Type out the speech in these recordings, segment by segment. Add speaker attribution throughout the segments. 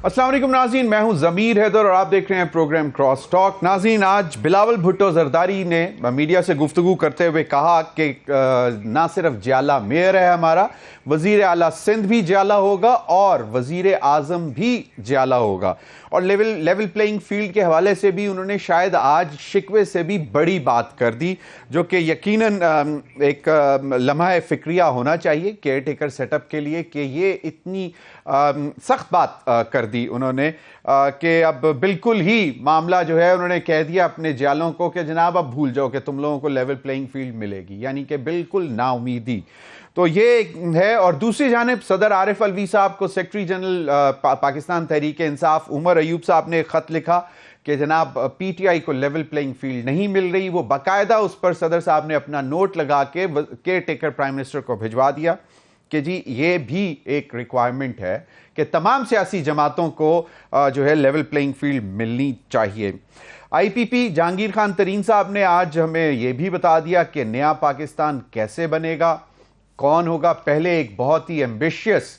Speaker 1: السلام علیکم ناظرین، میں ہوں ضمیر حیدر اور آپ دیکھ رہے ہیں پروگرام کراس ٹاک۔ ناظرین، آج بلاول بھٹو زرداری نے میڈیا سے گفتگو کرتے ہوئے کہا کہ نہ صرف جیالہ میئر ہے ہمارا، وزیر اعلیٰ سندھ بھی جیالہ ہوگا اور وزیر اعظم بھی جیالہ ہوگا، اور لیول پلینگ فیلڈ کے حوالے سے بھی انہوں نے شاید آج شکوے سے بھی بڑی بات کر دی، جو کہ یقیناً ایک لمحہ فکریہ ہونا چاہیے کیئر ٹیکر سیٹ اپ کے لیے، کہ یہ اتنی سخت بات کر دی انہوں نے کہ اب بالکل ہی معاملہ جو ہے انہوں نے کہہ دیا اپنے جیالوں کو کہ جناب اب بھول جاؤ کہ تم لوگوں کو لیول پلینگ فیلڈ ملے گی، یعنی کہ بالکل نا امیدی۔ تو یہ ہے، اور دوسری جانب صدر عارف الوی صاحب کو سیکرٹری جنرل پاکستان تحریک انصاف عمر ایوب صاحب نے خط لکھا کہ جناب پی ٹی آئی کو لیول پلینگ فیلڈ نہیں مل رہی۔ وہ باقاعدہ اس پر صدر صاحب نے اپنا نوٹ لگا کے کیئر ٹیکر پرائم منسٹر کو بھجوا دیا کہ جی یہ بھی ایک ریکوائرمنٹ ہے کہ تمام سیاسی جماعتوں کو جو ہے لیول پلینگ فیلڈ ملنی چاہیے۔ آئی پی پی جہانگیر خان ترین صاحب نے آج ہمیں یہ بھی بتا دیا کہ نیا پاکستان کیسے بنے گا، کون ہوگا۔ پہلے ایک بہت ہی ایمبیشیس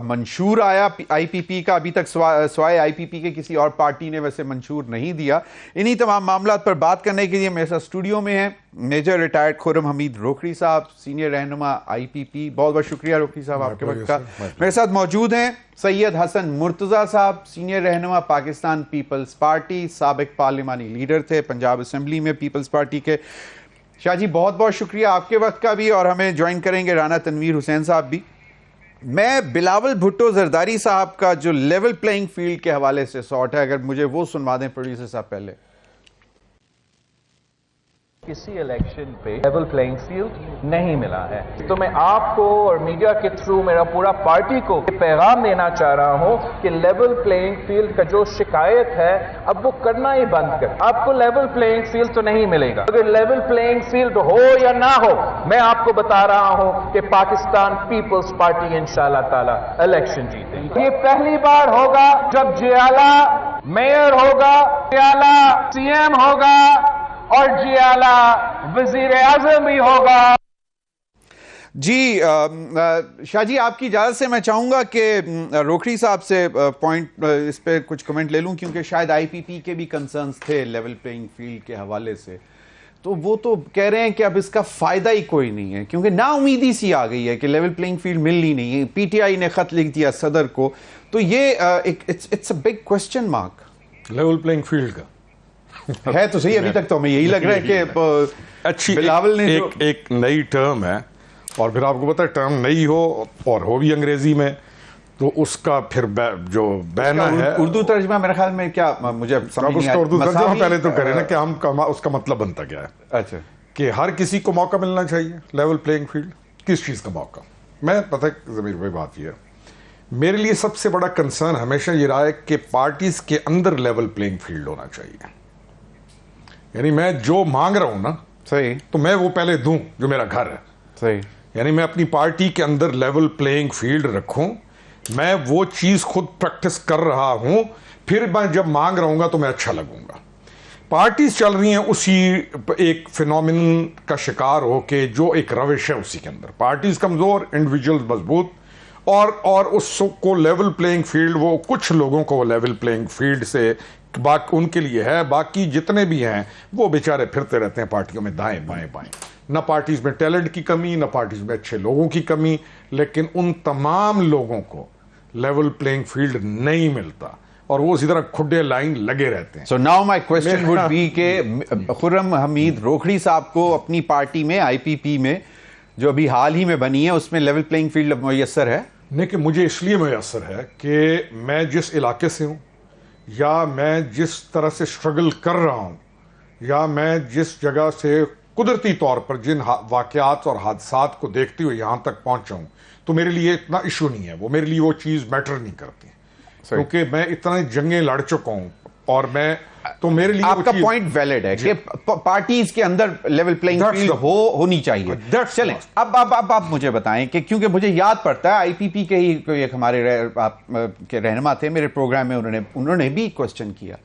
Speaker 1: منشور آیا آئی پی پی کا، ابھی تک سوائے آئی پی پی کے کسی اور پارٹی نے ویسے منشور نہیں دیا۔ انہی تمام معاملات پر بات کرنے کے لیے میرے ساتھ اسٹوڈیو میں ہیں میجر ریٹائرڈ خرم حمید روکھڑی صاحب، سینئر رہنما آئی پی پی۔ بہت بہت شکریہ روکھڑی صاحب آپ کے وقت کا۔ میرے ساتھ موجود ہیں سید حسن مرتضیٰ صاحب، سینئر رہنما پاکستان پیپلز پارٹی، سابق پارلیمانی لیڈر تھے پنجاب اسمبلی میں پیپلز پارٹی کے۔ شاہ جی بہت بہت شکریہ آپ کے وقت کا بھی، اور ہمیں جوائن کریں گے رانا تنویر حسین صاحب بھی۔ میں بلاول بھٹو زرداری صاحب کا جو لیول پلینگ فیلڈ کے حوالے سے سوٹ ہے، اگر مجھے وہ سنوا دیں پروڈیوسر صاحب پہلے۔
Speaker 2: کسی الیکشن پہ لیول پلینگ فیلڈ نہیں ملا ہے، تو میں آپ کو اور میڈیا کے تھرو میرا پورا پارٹی کو پیغام دینا چاہ رہا ہوں کہ لیول پلینگ فیلڈ کا جو شکایت ہے اب وہ کرنا ہی بند کر۔ آپ کو لیول پلینگ فیلڈ تو نہیں ملے گا، اگر لیول پلینگ فیلڈ ہو یا نہ ہو، میں آپ کو بتا رہا ہوں کہ پاکستان پیپلز پارٹی انشاءاللہ تعالی الیکشن جیتے گی۔ یہ پہلی بار ہوگا جب جیالہ میئر ہوگا، جیالہ سی ایم ہوگا اور جیالہ وزیر اعظم بھی ہوگا۔
Speaker 1: جی شاہ جی آپ کی اجازت سے میں چاہوں گا کہ روکھڑی صاحب سے پوائنٹ اس پہ کچھ کمنٹ لے لوں، کیونکہ شاید آئی پی پی کے بھی کنسرنز تھے لیول پلینگ فیلڈ کے حوالے سے، تو وہ تو کہہ رہے ہیں کہ اب اس کا فائدہ ہی کوئی نہیں ہے، کیونکہ نا امیدی سی آ گئی ہے کہ لیول پلینگ فیلڈ ملنی نہیں ہے۔ پی ٹی آئی نے خط لکھ دیا صدر کو، تو یہ it's a big question mark
Speaker 3: level playing field کا
Speaker 1: ہے تو صحیح۔ ابھی تک تو ہمیں یہی لگ رہا ہے کہ
Speaker 3: اچھی
Speaker 1: بلاول نے
Speaker 3: ایک نئی ٹرم ہے، اور پھر آپ کو پتہ ہے ٹرم نئی ہو اور ہو بھی انگریزی میں تو اس کا پھر جو بینا ہے
Speaker 1: اردو ترجمہ میرے خیال میں کیا مجھے سمجھ نہیں آیا۔
Speaker 3: اردو ترجمہ پہلے تو کریں نا کہ ہم اس کا مطلب بنتا کیا ہے۔
Speaker 1: اچھا، کہ
Speaker 3: ہر کسی کو موقع ملنا چاہیے لیول پلینگ فیلڈ۔ کس چیز کا موقع؟ میں پتہ ہے ضمیر بھائی بات یہ ہے، میرے لیے سب سے بڑا کنسرن ہمیشہ یہ رہا ہے کہ پارٹیز کے اندر لیول پلینگ فیلڈ ہونا چاہیے، یعنی میں جو مانگ رہا ہوں نا
Speaker 1: صحیح
Speaker 3: تو میں وہ پہلے دوں جو میرا گھر ہے،
Speaker 1: صحیح،
Speaker 3: یعنی میں اپنی پارٹی کے اندر لیول پلینگ فیلڈ رکھوں، میں وہ چیز خود پریکٹس کر رہا ہوں، پھر میں جب مانگ رہا ہوں گا تو میں اچھا لگوں گا۔ پارٹیز چل رہی ہیں اسی ایک فینومینن کا شکار ہو کے، جو ایک روش ہے اسی کے اندر، پارٹیز کمزور، انڈیویجولز مضبوط، اور اس کو لیول پلینگ فیلڈ، وہ کچھ لوگوں کو لیول پلینگ فیلڈ سے ان کے لیے ہے، باقی جتنے بھی ہیں وہ بیچارے پھرتے رہتے ہیں پارٹیوں میں دائیں بائیں بائیں۔ نہ پارٹیز میں ٹیلنٹ کی کمی، نہ پارٹیز میں اچھے لوگوں کی کمی، لیکن ان تمام لوگوں کو لیول پلینگ فیلڈ نہیں ملتا، اور وہ اسی طرح کھڈے لائن لگے رہتے ہیں۔
Speaker 1: So now my question would be کہ خرم حمید روکھڑی صاحب کو اپنی پارٹی میں آئی پی پی میں جو ابھی حال ہی میں بنی ہے اس میں لیول پلینگ فیلڈ میسر ہے؟
Speaker 3: نہیں، کہ مجھے اس لیے میسر ہے کہ میں جس علاقے سے ہوں، یا میں جس طرح سے سٹرگل کر رہا ہوں، یا میں جس جگہ سے قدرتی طور پر جن واقعات اور حادثات کو دیکھتے ہوئے یہاں تک پہنچا ہوں، تو میرے لیے اتنا ایشو نہیں ہے، وہ میرے لیے وہ چیز میٹر نہیں کرتی، کیونکہ میں اتنا جنگیں لڑ چکا ہوں، اور میں تو میرے لیے
Speaker 1: آپ کا پوائنٹ ویلڈ ہے کہ پارٹیز کے اندر لیول پلینگ فیلڈ ہونی چاہیے۔ چلیں اب آپ مجھے بتائیں کہ کیونکہ مجھے یاد پڑتا ہے آئی پی پی کے ہی کوئی ایک ہمارے رہنما تھے میرے پروگرام میں، انہوں نے بھی کوسچن کیا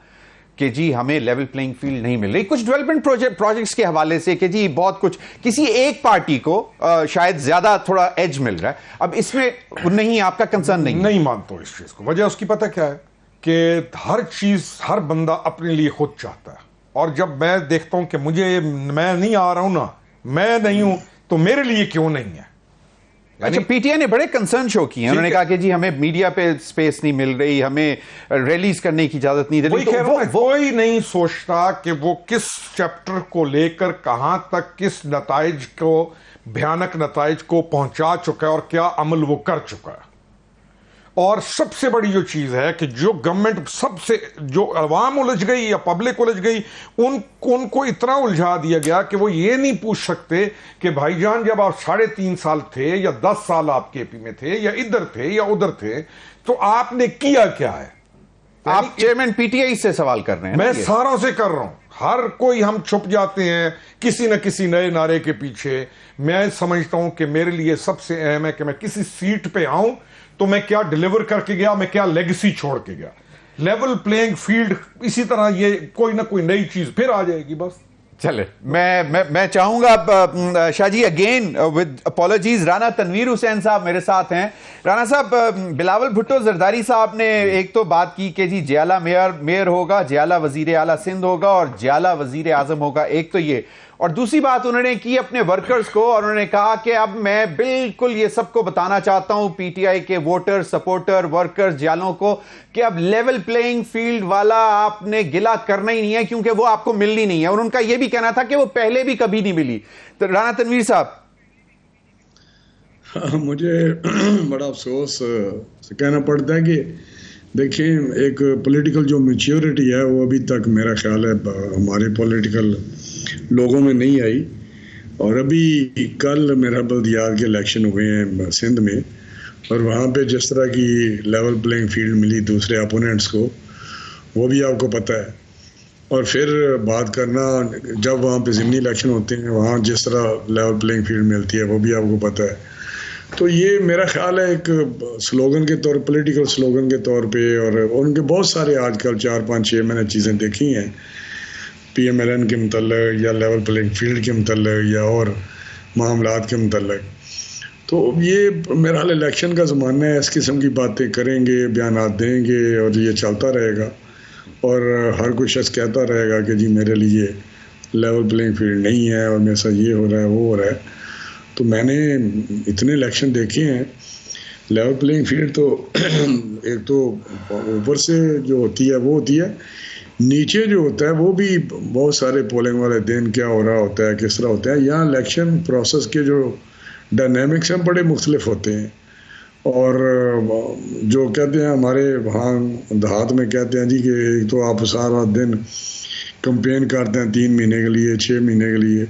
Speaker 1: کہ جی ہمیں لیول پلینگ فیلڈ نہیں مل رہی، کچھ ڈیولپمنٹ پروجیکٹس کے حوالے سے کہ جی بہت کچھ کسی ایک پارٹی کو شاید زیادہ تھوڑا ایج مل رہا ہے، اب اس میں نہیں آپ کا کنسرن نہیں
Speaker 3: مانتا ہوں اس چیز کو۔ وجہ اس کی پتہ کیا ہے کہ ہر چیز ہر بندہ اپنے لیے خود چاہتا ہے، اور جب میں دیکھتا ہوں کہ میں نہیں آ رہا ہوں نا، میں نہیں ہوں تو میرے لیے کیوں نہیں ہے.
Speaker 1: اچھا، پی ٹی آئی نے بڑے کنسرن شو کیے ہیں، انہوں نے کہا کہ جی ہمیں میڈیا پہ سپیس نہیں مل رہی، ہمیں ریلیز کرنے کی اجازت نہیں دے رہی.
Speaker 3: کوئی نہیں سوچتا کہ وہ کس چیپٹر کو لے کر کہاں تک کس نتائج کو، بھیانک نتائج کو پہنچا چکا ہے اور کیا عمل وہ کر چکا ہے. اور سب سے بڑی جو چیز ہے کہ جو گورنمنٹ سب سے، جو عوام الجھ گئی یا پبلک الجھ گئی، ان کو اتنا الجھا دیا گیا کہ وہ یہ نہیں پوچھ سکتے کہ بھائی جان جب آپ 3.5 سال تھے یا 10 سال آپ کے پی میں تھے یا ادھر تھے یا ادھر تھے تو آپ نے کیا کیا ہے.
Speaker 1: آپ چیئرمین پی ٹی آئی سے سوال کر رہے ہیں؟
Speaker 3: میں ساروں سے کر رہا ہوں. ہر کوئی ہم چھپ جاتے ہیں کسی نہ کسی نئے نعرے کے پیچھے. میں سمجھتا ہوں کہ میرے لیے سب سے اہم ہے کہ میں کسی سیٹ پہ آؤں تو میں کیا ڈیلیور کر کے گیا، میں کیا لیگیسی چھوڑ کے گیا. لیول پلینگ فیلڈ، اسی طرح یہ کوئی نہ کوئی نئی چیز پھر آ جائے گی. بس
Speaker 1: چلے، میں چاہوں گا شاہ جی اگین ود اپولوجیز، رانا تنویر حسین صاحب میرے ساتھ ہیں. رانا صاحب، بلاول بھٹو زرداری صاحب نے ایک تو بات کی کہ جی جیالہ میئر ہوگا، جیالہ وزیر اعلیٰ سندھ ہوگا اور جیالہ وزیر اعظم ہوگا، ایک تو یہ. اور دوسری بات انہوں نے کی اپنے ورکرز کو، اور انہوں نے کہا کہ اب میں بالکل یہ سب کو بتانا چاہتا ہوں، پی ٹی آئی کے ووٹر، سپورٹر، ورکرز، جالوں کو، کہ اب لیول پلینگ فیلڈ والا آپ نے گلا کرنا ہی نہیں ہے کیونکہ وہ آپ کو ملنی نہیں ہے. اور ان کا یہ بھی کہنا تھا کہ وہ پہلے بھی کبھی نہیں ملی. تو رانا تنویر صاحب،
Speaker 4: مجھے بڑا افسوس کہنا پڑتا ہے کہ دیکھیں، ایک پولیٹیکل جو میچیورٹی ہے وہ ابھی تک میرا خیال ہے ہمارے پولیٹیکل لوگوں میں نہیں آئی. اور ابھی کل میرا بلدیات کے الیکشن ہوئے ہیں سندھ میں، اور وہاں پہ جس طرح کی لیول پلینگ فیلڈ ملی دوسرے اپوننٹس کو، وہ بھی آپ کو پتہ ہے. اور پھر بات کرنا جب وہاں پہ ضمنی الیکشن ہوتے ہیں وہاں جس طرح لیول پلینگ فیلڈ ملتی ہے وہ بھی آپ کو پتہ ہے. تو یہ میرا خیال ہے ایک سلوگن کے طور، پولیٹیکل سلوگن کے طور پہ، اور ان کے بہت سارے آج کل 4 5 6 میں نے چیزیں دیکھی ہیں پی ایم ایل این کے متعلق یا لیول پلینگ فیلڈ کے متعلق یا اور معاملات کے متعلق. تو یہ میرا حال الیکشن کا زمانہ ہے، اس قسم کی باتیں کریں گے، بیانات دیں گے، اور یہ چلتا رہے گا. اور ہر کوئی شخص کہتا رہے گا کہ جی میرے لیے لیول پلینگ فیلڈ نہیں ہے اور میرے ساتھ یہ ہو رہا ہے وہ ہو رہا ہے. تو میں نے اتنے الیکشن دیکھے ہیں، لیول پلینگ فیلڈ تو ایک تو اوپر سے جو ہوتی ہے وہ ہوتی ہے، نیچے جو ہوتا ہے وہ بھی بہت سارے پولنگ والے دن کیا ہو رہا ہوتا ہے، کس طرح ہوتا ہے. یہاں الیکشن پروسیس کے جو ڈائنامکس ہیں بڑے مختلف ہوتے ہیں. اور جو کہتے ہیں ہمارے وہاں دیہات میں کہتے ہیں جی کہ ایک تو آپ سارا دن کمپین کرتے ہیں 3 مہینے کے لیے، 6 مہینے کے لیے،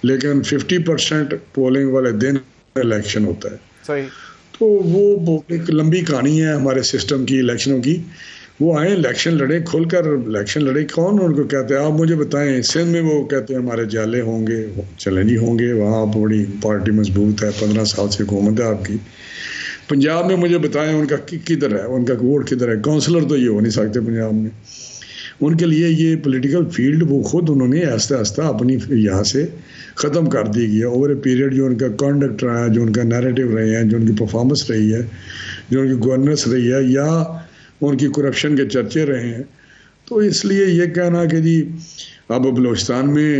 Speaker 4: لیکن 50% پولنگ والے دن الیکشن ہوتا ہے.
Speaker 1: صحیح.
Speaker 4: تو وہ ایک لمبی کہانی ہے ہمارے سسٹم کی، الیکشنوں کی. وہ آئیں الیکشن لڑیں، کھل کر الیکشن لڑیں. کون ان کو کہتے ہیں؟ آپ مجھے بتائیں. سندھ میں وہ کہتے ہیں ہمارے جالے ہوں گے، چلیں جی ہوں گے، وہاں بڑی پارٹی مضبوط ہے، 15 سال سے حکومت ہے آپ کی. پنجاب میں مجھے بتائیں ان کا کدھر ہے، ان کا ووٹ کدھر ہے؟ کونسلر تو یہ ہو نہیں سکتے پنجاب میں. ان کے لیے یہ پولیٹیکل فیلڈ وہ خود انہوں نے آہستہ آہستہ اپنی یہاں سے ختم کر دی گئی ہے. اوور اے پیریڈ جو ان کا کانڈکٹ رہا ہے، جو ان کا نیریٹو رہے ہیں، جو ان کی پرفارمنس رہی ہے، جو ان کی گورننس رہی ہے، یا ان کی کرپشن کے چرچے رہے ہیں. تو اس لیے یہ کہنا کہ جی اب بلوچستان میں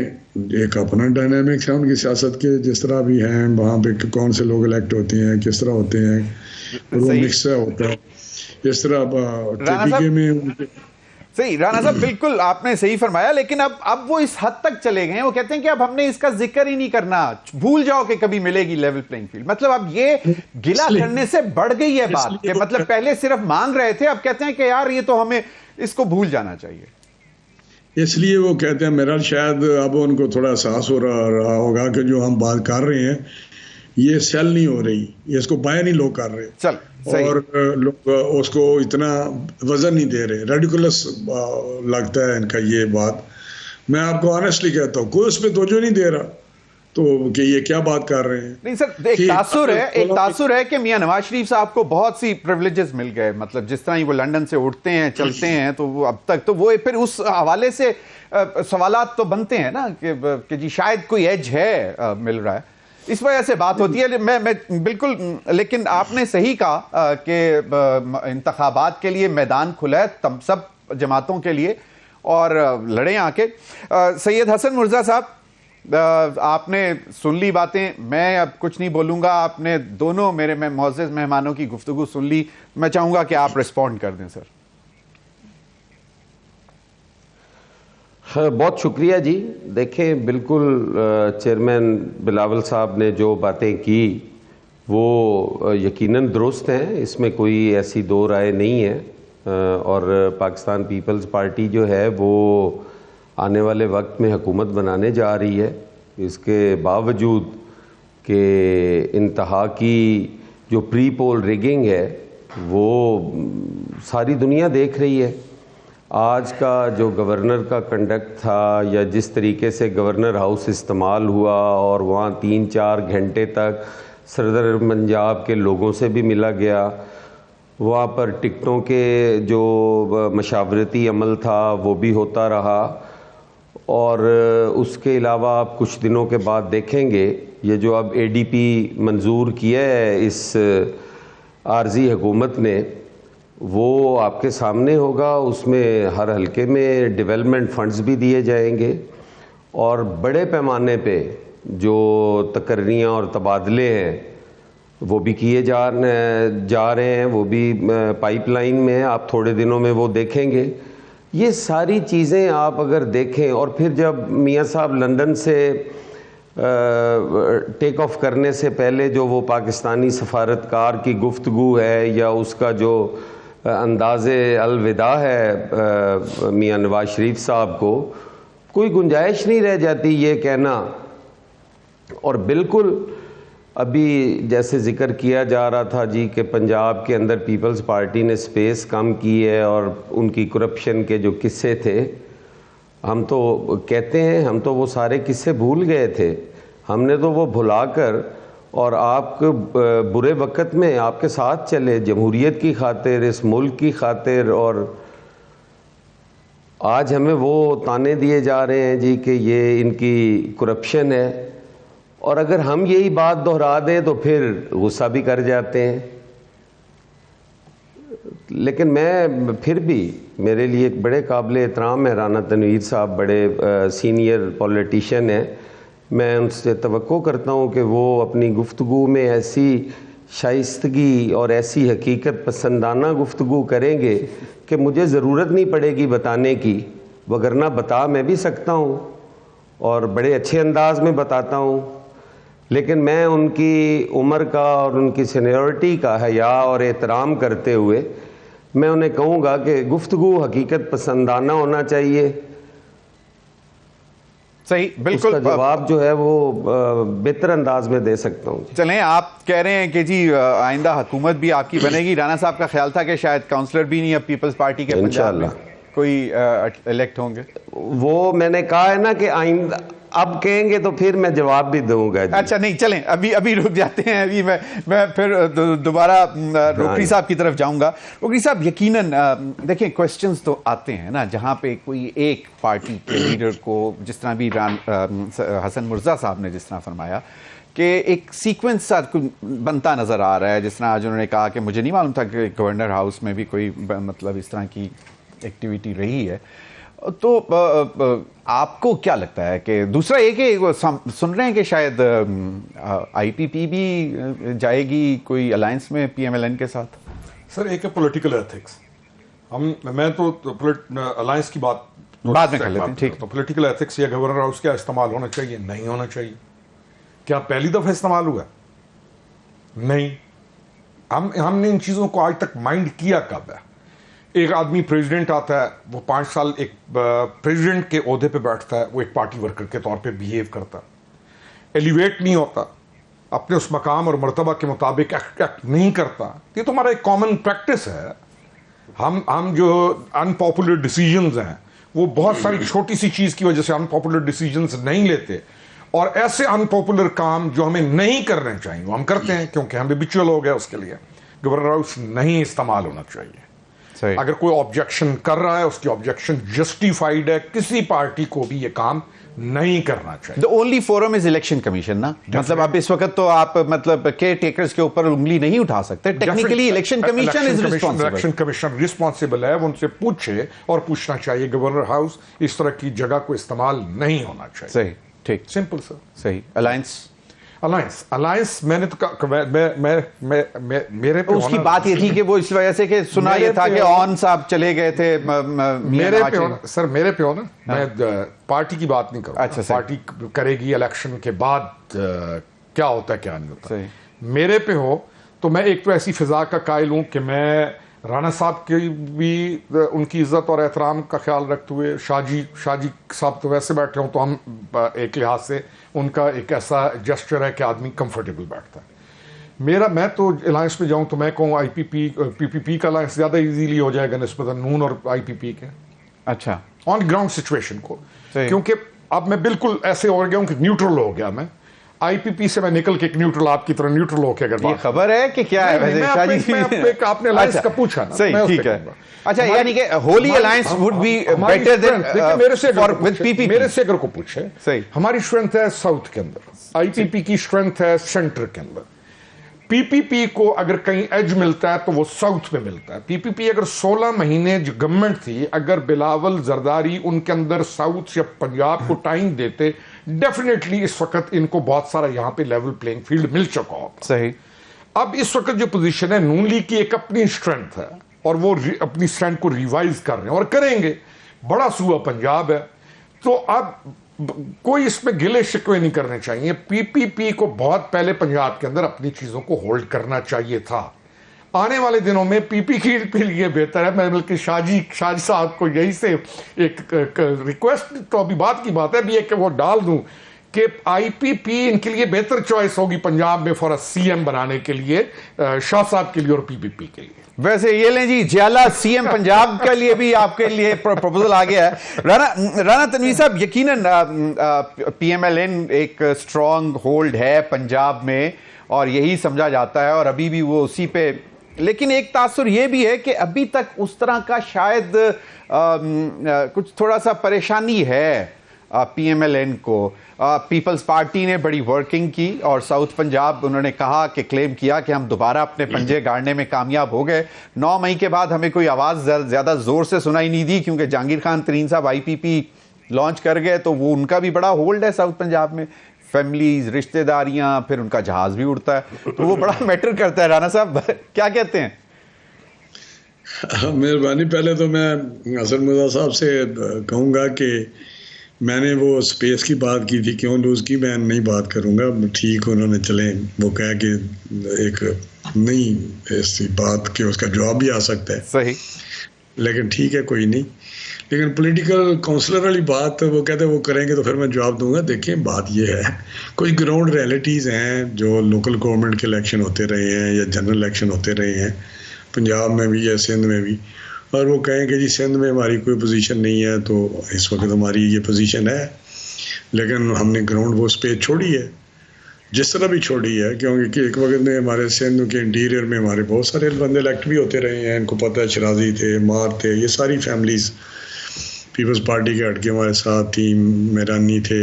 Speaker 4: ایک اپنا ڈائنامکس ہے ان کی سیاست کے، جس طرح بھی ہیں وہاں پہ کون سے لوگ الیکٹ ہوتے ہیں، کس طرح ہوتے ہیں، وہ مکس ہوتا ہے. اس طرح ٹیپیکے میں
Speaker 1: صحیح. رانا صاحب بالکل آپ نے صحیح فرمایا، لیکن اب وہ اس حد تک چلے گئے ہیں، وہ کہتے ہیں کہ اب ہم نے اس کا ذکر ہی نہیں کرنا، بھول جاؤ کہ کبھی ملے گی لیول پلینگ فیلڈ. مطلب اب یہ گلا کرنے سے بڑھ گئی ہے بات، کہ مطلب پہلے صرف مانگ رہے تھے، اب کہتے ہیں کہ یار یہ تو ہمیں اس کو بھول جانا چاہیے.
Speaker 4: اس لیے وہ کہتے ہیں، میرا شاید اب ان کو تھوڑا احساس ہو رہا ہوگا کہ جو ہم بات کر رہے ہیں یہ سیل نہیں ہو رہی، یہ اس کو بایا نہیں لوگ کر رہے.
Speaker 1: چل
Speaker 4: اور لوگ اس کو اتنا وزن نہیں دے رہے. ریڈیکولس لگتا ہے ان کا یہ بات. میں آپ کو آنیسٹلی کہتا ہوں کوئی اس پہ توجہ نہیں دے رہا تو کہ یہ کیا بات کر رہے ہیں.
Speaker 1: نہیں سر، ایک تاثر ہے کہ میاں نواز شریف صاحب کو بہت سی پریولیجز مل گئے. مطلب جس طرح ہی وہ لنڈن سے اٹھتے ہیں، چلتے ہیں، تو وہ اب تک تو وہ پھر اس حوالے سے سوالات تو بنتے ہیں نا کہ جی شاید کوئی ایج ہے مل رہا ہے. اس وجہ سے بات ہوتی ہے. میں بالکل, لیکن آپ نے صحیح کہا کہ انتخابات کے لیے میدان کھلا ہے تم سب جماعتوں کے لیے, اور لڑیں آ کے. سید حسن مرزا صاحب, آپ نے سن لی باتیں, میں اب کچھ نہیں بولوں گا. آپ نے دونوں میرے معزز مہمانوں کی گفتگو سن لی. میں چاہوں گا کہ آپ رسپونڈ کر دیں سر.
Speaker 5: بہت شکریہ جی. دیکھیں, بالکل چیئرمین بلاول صاحب نے جو باتیں کی وہ یقیناً درست ہیں, اس میں کوئی ایسی دو رائے نہیں ہے. اور پاکستان پیپلز پارٹی جو ہے وہ آنے والے وقت میں حکومت بنانے جا رہی ہے. اس کے باوجود کہ انتہا کی جو پری پول ریگنگ ہے وہ ساری دنیا دیکھ رہی ہے. آج کا جو گورنر کا کنڈکٹ تھا, یا جس طریقے سے گورنر ہاؤس استعمال ہوا اور وہاں 3-4 گھنٹے تک صدر پنجاب کے لوگوں سے بھی ملا گیا, وہاں پر ٹکٹوں کے جو مشاورتی عمل تھا وہ بھی ہوتا رہا, اور اس کے علاوہ آپ کچھ دنوں کے بعد دیکھیں گے یہ جو اب اے ڈی پی منظور کیا ہے اس عارضی حکومت نے, وہ آپ کے سامنے ہوگا. اس میں ہر حلقے میں ڈیولپمنٹ فنڈز بھی دیے جائیں گے, اور بڑے پیمانے پہ جو تقرریاں اور تبادلے ہیں وہ بھی کیے جا رہے ہیں, وہ بھی پائپ لائن میں ہیں. آپ تھوڑے دنوں میں وہ دیکھیں گے. یہ ساری چیزیں آپ اگر دیکھیں, اور پھر جب میاں صاحب لندن سے ٹیک آف کرنے سے پہلے جو وہ پاکستانی سفارتکار کی گفتگو ہے, یا اس کا جو انداز الوداع ہے میاں نواز شریف صاحب کو, کوئی گنجائش نہیں رہ جاتی یہ کہنا. اور بالکل ابھی جیسے ذکر کیا جا رہا تھا جی کہ پنجاب کے اندر پیپلز پارٹی نے سپیس کم کی ہے, اور ان کی کرپشن کے جو قصے تھے, ہم تو کہتے ہیں ہم تو وہ سارے قصے بھول گئے تھے. ہم نے تو وہ بھلا کر اور آپ کے برے وقت میں آپ کے ساتھ چلے, جمہوریت کی خاطر, اس ملک کی خاطر, اور آج ہمیں وہ تانے دیے جا رہے ہیں جی کہ یہ ان کی کرپشن ہے. اور اگر ہم یہی بات دہرا دیں تو پھر غصہ بھی کر جاتے ہیں. لیکن میں پھر بھی, میرے لیے ایک بڑے قابل احترام ہے رانا تنویر صاحب, بڑے سینئر پولیٹیشین ہیں. میں ان سے توقع کرتا ہوں کہ وہ اپنی گفتگو میں ایسی شائستگی اور ایسی حقیقت پسندانہ گفتگو کریں گے کہ مجھے ضرورت نہیں پڑے گی بتانے کی, وگرنہ بتا میں بھی سکتا ہوں اور بڑے اچھے انداز میں بتاتا ہوں. لیکن میں ان کی عمر کا اور ان کی سینیورٹی کا حیا اور احترام کرتے ہوئے میں انہیں کہوں گا کہ گفتگو حقیقت پسندانہ ہونا چاہیے.
Speaker 1: صحیح, بالکل.
Speaker 5: اس کا جواب جو ہے وہ بہتر انداز میں دے سکتا ہوں.
Speaker 1: چلیں, آپ کہہ رہے ہیں کہ جی آئندہ حکومت بھی آپ کی بنے گی. رانا صاحب کا خیال تھا کہ شاید کاؤنسلر بھی نہیں اب پیپلز پارٹی کے پنجاب میں کوئی الیکٹ ہوں گے. وہ
Speaker 5: میں نے کہا ہے نا کہ آئندہ اب کہیں گے تو پھر میں جواب بھی دوں گا.
Speaker 1: اچھا نہیں, چلیں ابھی رک جاتے ہیں. ابھی میں پھر دوبارہ روکری صاحب کی طرف جاؤں گا. روکری صاحب, یقیناً دیکھیں کویسچنز تو آتے ہیں نا, جہاں پہ کوئی ایک پارٹی کے لیڈر کو, جس طرح بھی حسن مرزا صاحب نے جس طرح فرمایا کہ ایک سیکوینس بنتا نظر آ رہا ہے, جس طرح آج انہوں نے کہا کہ مجھے نہیں معلوم تھا کہ گورنر ہاؤس میں بھی کوئی مطلب اس طرح کی ایکٹیویٹی رہی ہے. تو آپ کو کیا لگتا ہے کہ دوسرا یہ کہ سن رہے ہیں کہ شاید آئی پی پی بھی جائے گی کوئی الائنس میں پی ایم ایل این کے ساتھ؟
Speaker 3: سر, ایک ہے پولیٹیکل ایتھکس. میں تو الائنس کی بات
Speaker 1: بعد میں کر لیتے ہیں. ٹھیک,
Speaker 3: تو پولیٹیکل ایتھکس یا گورنر ہاؤس کیا استعمال ہونا چاہیے, نہیں ہونا چاہیے. کیا پہلی دفعہ استعمال ہوا؟ نہیں. ہم نے ان چیزوں کو آج تک مائنڈ کیا کب ہے؟ ایک آدمی پریزیڈنٹ آتا ہے, وہ 5 سال ایک پریزیڈنٹ کے عہدے پہ بیٹھتا ہے, وہ ایک پارٹی ورکر کے طور پہ بیہیو کرتا ہے, ایلیویٹ نہیں ہوتا, اپنے اس مقام اور مرتبہ کے مطابق ایکٹ نہیں کرتا. یہ تو ہمارا ایک کامن پریکٹس ہے. ہم جو ان پاپولر ڈیسیجنز ہیں وہ بہت ساری چھوٹی سی چیز کی وجہ سے ان پاپولر ڈیسیجنز نہیں لیتے, اور ایسے ان پاپولر کام جو ہمیں نہیں کرنے چاہیے وہ ہم کرتے ہیں کیونکہ ہم ہیبچول ہو گئے اس کے لیے. گورنر ہاؤس نہیں استعمال ہونا چاہیے.
Speaker 1: صحیح.
Speaker 3: اگر کوئی آبجیکشن کر رہا ہے اس کی آبجیکشن جسٹیفائڈ ہے. کسی پارٹی کو بھی یہ کام نہیں کرنا چاہیے.
Speaker 1: The only forum is election commission نا, مطلب اب اس وقت تو آپ مطلب کیئر ٹیکرز کے اوپر انگلی نہیں اٹھا سکتے. Technically election commission is responsible.
Speaker 3: Election commission responsible ہے, وہ ان سے پوچھے اور پوچھنا چاہیے. گورنر ہاؤس اس طرح کی جگہ کو استعمال نہیں ہونا چاہیے.
Speaker 1: صحیح, ٹھیک,
Speaker 3: سمپل سر.
Speaker 1: صحیح.
Speaker 3: الائنس میں نے تو میرے پہ
Speaker 1: اس کی بات یہ تھی کہ وہ اس وجہ سے کہ سنا یہ تھا کہ آن صاحب چلے گئے تھے.
Speaker 3: میرے پہ ہونا سر, میرے پہ ہونا, میں پارٹی کی بات نہیں کروں.
Speaker 1: اچھا,
Speaker 3: پارٹی کرے گی الیکشن کے بعد کیا ہوتا ہے کیا نہیں ہوتا. میرے پہ ہو تو میں ایک تو ایسی فضا کا قائل ہوں کہ میں رانا صاحب کی بھی ان کی عزت اور احترام کا خیال رکھتے ہوئے, شاہ جی صاحب تو ویسے بیٹھے ہوں تو ہم ایک لحاظ سے ان کا ایک ایسا جسچر ہے کہ آدمی کمفرٹیبل بیٹھتا ہے. میں تو الائنس میں جاؤں تو میں کہوں آئی پی پی کا الائنس زیادہ ایزیلی ہو جائے گا نسبتاً نون اور آئی پی پی کے.
Speaker 1: اچھا,
Speaker 3: آن گراؤنڈ سچویشن کو, کیونکہ اب میں بالکل ایسے ہو گیا ہوں کہ نیوٹرل ہو گیا. میں آئی پی پی سے میں نکل کے ایک نیوٹرل آپ کی طرح نیوٹرل ہو کے اگر
Speaker 1: یہ خبر ہے کہ کیا ہے ویسے
Speaker 3: آپ نے الائنس کا پوچھا نا.
Speaker 1: صحیح, ٹھیک ہے. اچھا, یعنی کہ holy alliance would be better than
Speaker 3: میرے سے
Speaker 1: اگر
Speaker 3: کو پوچھے, ہماری اسٹرینتھ ہے ساؤتھ کے اندر, آئی پی پی کی اسٹرینتھ ہے سینٹر کے اندر. پی پی پی کو اگر کہیں ایج ملتا ہے تو وہ ساؤتھ میں ملتا ہے. پی پی پی اگر 16 مہینے جو گورنمنٹ تھی, اگر بلاول زرداری ان کے اندر ساؤتھ یا پنجاب کو ٹائم دیتے, ڈیفینیٹلی اس وقت ان کو بہت سارا یہاں پہ لیول پلینگ فیلڈ مل چکا ہوتا.
Speaker 1: صحیح.
Speaker 3: اب اس وقت جو پوزیشن ہے, نون لیگ کی ایک اپنی اسٹرینتھ ہے اور وہ اپنی اسٹرینتھ کو ریوائز کر رہے ہیں اور کریں گے. بڑا صوبہ پنجاب ہے, تو اب کوئی اس میں گلے شکوے نہیں کرنے چاہیے. پی پی پی کو بہت پہلے پنجاب کے اندر اپنی چیزوں کو ہولڈ کرنا چاہیے تھا. آنے والے دنوں میں پی پی کے لیے بہتر ہے. میں بلکہ شاہ جی صاحب کو یہی سے ایک ریکویسٹ, تو ابھی بات کی بات ہے بھی کہ وہ ڈال دوں کہ آئی پی پی ان کے لیے بہتر چوائس ہوگی پنجاب میں فور سی ایم بنانے کے لیے, شاہ صاحب کے لیے اور پی پی پی کے لیے.
Speaker 1: ویسے یہ لیں جی, جیالہ سی ایم پنجاب کے لیے بھی آپ کے لیے پروپوزل آ گیا ہے. رانا تنویر صاحب, یقیناً پی ایم ایل این ایک اسٹرانگ ہولڈ ہے پنجاب میں اور یہی سمجھا جاتا ہے, اور ابھی بھی وہ اسی پہ, لیکن ایک تاثر یہ بھی ہے کہ ابھی تک اس طرح کا شاید کچھ تھوڑا سا پریشانی ہے پی ایم ایل این کو. پیپلز پارٹی نے بڑی ورکنگ کی اور ساؤتھ پنجاب انہوں نے کہا کہ کلیم کیا کہ ہم دوبارہ اپنے پنجے گاڑنے میں کامیاب ہو گئے. 9 مئی کے بعد ہمیں کوئی آواز زیادہ زور سے سنائی نہیں دی, کیونکہ جہانگیر خان ترین صاحب آئی پی پی لانچ کر گئے, تو وہ ان کا بھی بڑا ہولڈ ہے ساؤتھ پنجاب میں, فیملیز, رشتہ داریاں, پھر ان کا جہاز بھی اڑتا ہے, تو وہ بڑا میٹر کرتا ہے. رانا صاحب کیا کہتے ہیں؟
Speaker 4: مہربانی. پہلے تو میں حسن مرزا صاحب سے کہوں گا کہ میں نے وہ سپیس کی بات کی تھی, کیوں لوز کی, میں نہیں بات کروں گا. ٹھیک, انہوں نے چلیں وہ کہا کہ ایک نہیں ایسی بات کہ اس کا جواب بھی آ سکتا ہے.
Speaker 1: صحیح,
Speaker 4: لیکن ٹھیک ہے, کوئی نہیں. لیکن پولیٹیکل کونسلر والی بات وہ کہتے ہیں وہ کریں گے تو پھر میں جواب دوں گا. دیکھیں, بات یہ ہے, کچھ گراؤنڈ ریئلٹیز ہیں جو لوکل گورنمنٹ کے الیکشن ہوتے رہے ہیں یا جنرل الیکشن ہوتے رہے ہیں پنجاب میں بھی یا سندھ میں بھی, اور وہ کہیں کہ جی سندھ میں ہماری کوئی پوزیشن نہیں ہے, تو اس وقت ہماری یہ پوزیشن ہے, لیکن ہم نے گراؤنڈ وہ اسپیس چھوڑی ہے جس طرح بھی چھوڑی ہے, کیونکہ ایک وقت میں ہمارے سندھ کے انٹیریئر میں ہمارے بہت سارے بندے الیکٹ بھی ہوتے رہے ہیں. ان کو پتہ ہے, شرازی تھے, مار تھے, یہ ساری فیملیز پیپلز پارٹی کے ہٹ کے ہمارے ساتھ تھی, میرانی تھے,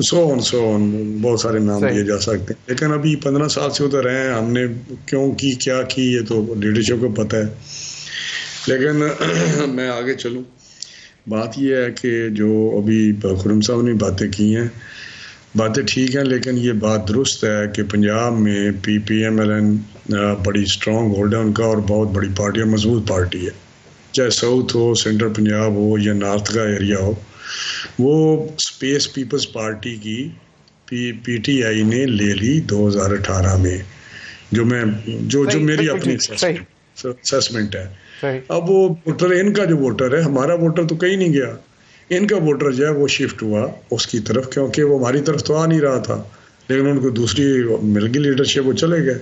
Speaker 4: سو آن بہت سارے نام دیے جا سکتے ہیں. لیکن ابھی 15 سال سے ادھر ہیں, ہم نے کیوں کی کیا کی یہ تو لیڈرشپ کو پتہ ہے. لیکن میں آگے چلوں, بات یہ ہے کہ جو ابھی خرم صاحب نے باتیں کی ہیں, باتیں ٹھیک ہیں, لیکن یہ بات درست ہے کہ پنجاب میں پی ایم ایل این بڑی اسٹرانگ ہولڈ ہے ان کا, اور بہت بڑی پارٹی ہے, مضبوط پارٹی ہے. چاہے ساؤتھ ہو, سینٹرل پنجاب ہو یا نارتھ کا ایریا ہو, وہ اسپیس پیپلز پارٹی کی پی ٹی آئی نے لے لی 2018 میں, جو میری اپنی اسیسمنٹ ہے. اب وہ ووٹر, ان کا جو ووٹر ہے, ہمارا ووٹر تو کہیں نہیں گیا, ان کا ووٹر جو ہے وہ شفٹ ہوا اس کی طرف, کیونکہ وہ ہماری طرف تو آ نہیں رہا تھا, لیکن ان کو دوسری مل گئی لیڈرشپ, وہ چلے گئے.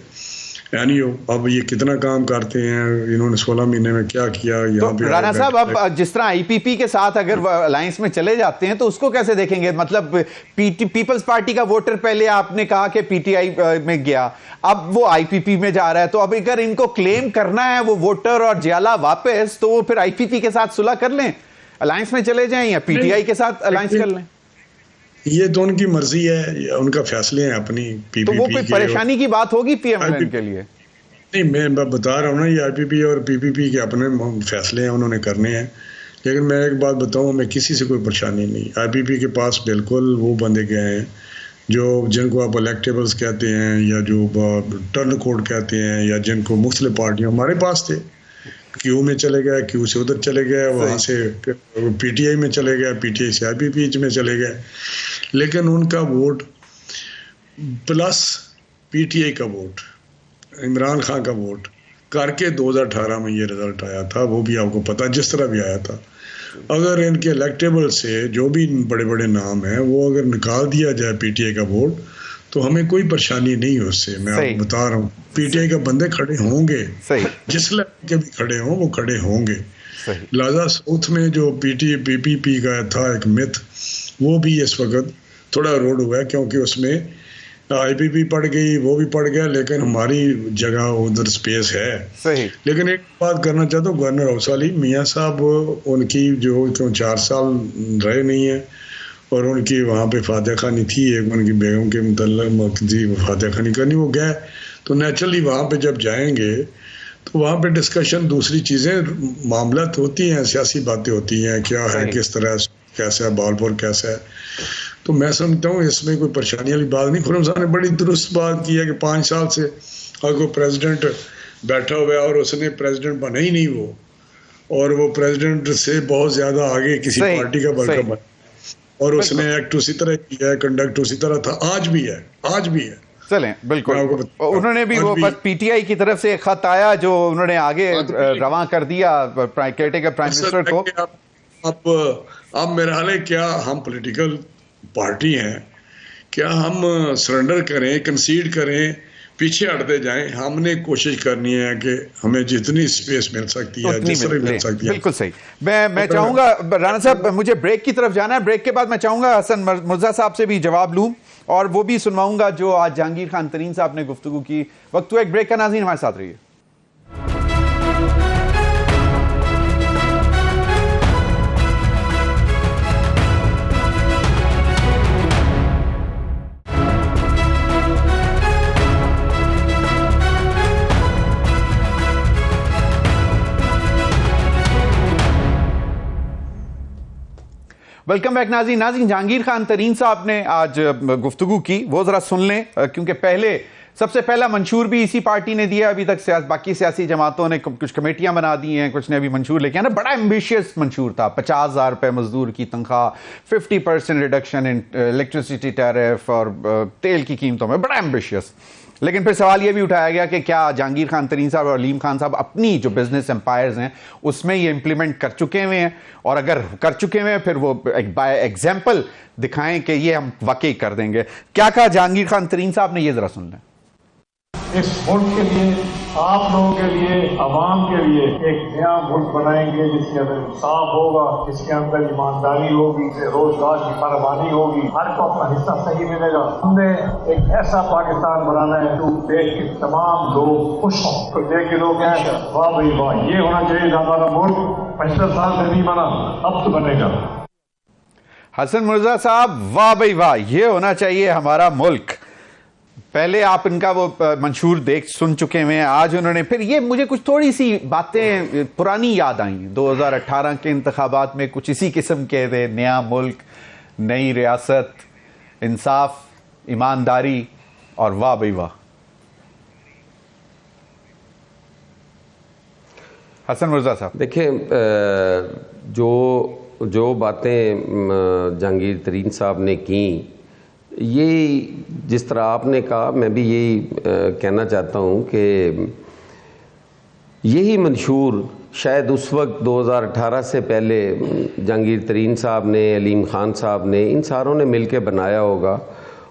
Speaker 4: یعنی اب یہ کتنا کام کرتے ہیں، انہوں نے 16 مہینے میں کیا کیا یہاں پہ.
Speaker 1: رانا صاحب اب جس طرح آئی پی پی کے ساتھ اگر الائنس میں چلے جاتے ہیں تو اس کو کیسے دیکھیں گے؟ مطلب پیپلز پارٹی کا ووٹر پہلے آپ نے کہا کہ پی ٹی آئی میں گیا، اب وہ آئی پی پی میں جا رہا ہے، تو اب اگر ان کو کلیم کرنا ہے وہ ووٹر اور جیالہ واپس، تو وہ پھر آئی پی پی کے ساتھ صلح کر لیں، الائنس میں چلے جائیں، یا پی ٹی آئی کے ساتھ الائنس کر لیں؟
Speaker 4: یہ تو ان کی مرضی ہے، ان کا فیصلے ہیں اپنی. پی
Speaker 1: تو
Speaker 4: پی
Speaker 1: وہ
Speaker 4: پی
Speaker 1: کوئی پریشانی کی بات ہوگی پی ایم ایل این کے لیے؟
Speaker 4: نہیں، میں بتا رہا ہوں نا، یہ آئی پی پی اور پی پی پی کے اپنے فیصلے ہیں، انہوں نے کرنے ہیں. لیکن میں ایک بات بتاؤں، میں کسی سے کوئی پریشانی نہیں. آئی پی پی کے پاس بالکل وہ بندے گئے ہیں جن کو آپ الیکٹیبلز کہتے ہیں، یا جو ٹرن کوڈ کہتے ہیں، یا جن کو مختلف پارٹیاں ہمارے پاس تھے، کیو میں چلے گئے، کیو سے ادھر چلے گئے، وہاں سے پی ٹی آئی میں چلے گئے، پی ٹی آئی سے آئی پی پی میں چلے گئے. لیکن ان کا vote plus P T I کا ووٹ، عمران خان کا ووٹ کر کے 2018 میں یہ رزلٹ آیا تھا. وہ بھی آپ کو پتا جس طرح بھی آیا تھا. اگر ان کے الیکٹیبل سے جو بھی بڑے بڑے نام ہیں وہ اگر نکال دیا جائے پی ٹی آئی کا ووٹ، تو ہمیں کوئی پریشانی نہیں ہے اس سے. میں آپ کو بتا رہا ہوں، پی ٹی آئی کا بندے کھڑے ہوں گے، جس لیول کے بھی کھڑے ہوں وہ کھڑے ہوں گے. لہذا ساؤتھ میں جو پی پی پی کا تھا ایک مت، وہ بھی اس وقت تھوڑا روڈ ہوا ہے، کیونکہ اس میں آئی پی پی پڑ گئی، وہ بھی پڑ گیا، لیکن ہماری جگہ ادھر سپیس ہے. لیکن ایک بات کرنا چاہتا ہوں، گورنر اوس علی میاں صاحب، ان کی جو 4 سال رہے نہیں ہیں، اور ان کی وہاں پہ فاتح خانی تھی، ایک ان کی بیگم کے متعلق تھی فاتح خانی کرنی، وہ گئے. تو نیچرلی وہاں پہ جب جائیں گے تو وہاں پہ ڈسکشن دوسری چیزیں معاملات ہوتی ہیں، سیاسی باتیں ہوتی ہیں، کیا ہے، کس طرح، کیسا ہے، بال پور کیسا ہے. تو میں سمجھتا ہوں اس میں کوئی پریشانی والی بات نہیں. خرم صاحب نے بڑی درست بات کی ہے کہ 5 سال سے اگر کوئی پریزیڈنٹ بیٹھا ہوا ہے اور اس نے پریزیڈنٹ بنا ہی نہیں، وہ اور وہ پریزیڈنٹ سے بہت زیادہ آگے کسی پارٹی کا ورکر بنا، اور اس نے ایکٹ اسی طرح کیا ہے، کنڈکٹ اسی طرح تھا، آج بھی ہے.
Speaker 1: چلیں بالکل، انہوں نے بھی وہ بس پی ٹی آئی کی طرف سے ایک خط آیا جو انہوں نے آگے رواں کر دیا کیئر پرائم منسٹر کو.
Speaker 4: اب میرا حال ہے، کیا ہم پولیٹیکل پارٹی ہیں، کیا ہم سرنڈر کریں، کنسیڈ کریں، پیچھے ہٹتے جائیں؟ ہم نے کوشش کرنی ہے کہ ہمیں جتنی سپیس مل سکتی ہے، جس طرح مل سکتی ہے.
Speaker 1: بالکل صحیح. میں چاہوں گا رانا صاحب، مجھے بریک کی طرف جانا ہے. بریک کے بعد میں چاہوں گا حسن مرزا صاحب سے بھی جواب لوں، اور وہ بھی سنواؤں گا جو آج جہانگیر خان ترین صاحب نے گفتگو کی. وقت ہوا ایک بریک کا. ناظرین ہمارے ساتھ رہیے. ویلکم بیک ناظرین. جہانگیر خان ترین صاحب نے آج گفتگو کی، وہ ذرا سن لیں، کیونکہ سب سے پہلا منشور بھی اسی پارٹی نے دیا. ابھی تک باقی سیاسی جماعتوں نے کچھ کمیٹیاں بنا دی ہیں، کچھ نے ابھی منشور لے کے آنا. بڑا ایمبیشیس منشور تھا، 50,000 روپے مزدور کی تنخواہ، 50% ریڈکشن ان الیکٹریسٹی ٹیرف اور تیل کی قیمتوں میں، بڑا ایمبیشیس. لیکن پھر سوال یہ بھی اٹھایا گیا کہ کیا جہانگیر خان ترین صاحب اور علیم خان صاحب اپنی جو بزنس امپائرز ہیں اس میں یہ امپلیمنٹ کر چکے ہوئے ہیں، اور اگر کر چکے ہوئے ہیں پھر وہ بائی ایگزامپل دکھائیں کہ یہ ہم واقعی کر دیں گے. کیا کہا جہانگیر خان ترین صاحب نے، یہ ذرا سن لیں.
Speaker 6: اس ملک کے لیے، آپ لوگوں کے لیے، عوام کے لیے ایک نیا ملک بنائیں گے جس کے اندر انصاف ہوگا، جس کے اندر ایمانداری ہوگی، روزگار کی فراوانی ہوگی، ہر کو اپنا حصہ صحیح ملے گا. ہم نے ایک ایسا پاکستان بنانا ہے جو دیش کے تمام لوگ خوش ہوں، تو دیکھ کے لوگ ہیں واہ بھائی واہ، یہ ہونا چاہیے ہمارا ملک. 75 سال سے نہیں بنا، اب تو بنے گا.
Speaker 1: حسن مرزا صاحب، واہ بھائی واہ، یہ ہونا چاہیے ہمارا ملک. پہلے آپ ان کا وہ منشور سن چکے ہیں، آج انہوں نے پھر یہ مجھے کچھ تھوڑی سی باتیں پرانی یاد آئیں. 2018 کے انتخابات میں کچھ اسی قسم کے تھے، نیا ملک، نئی ریاست، انصاف، ایمانداری اور واہ بھائی واہ. حسن مرزا صاحب
Speaker 5: دیکھیں، جو باتیں جہانگیر ترین صاحب نے کی، یہی جس طرح آپ نے کہا، میں بھی یہی کہنا چاہتا ہوں کہ یہی منشور شاید اس وقت 2018 سے پہلے جہانگیر ترین صاحب نے، علیم خان صاحب نے، ان ساروں نے مل کے بنایا ہوگا،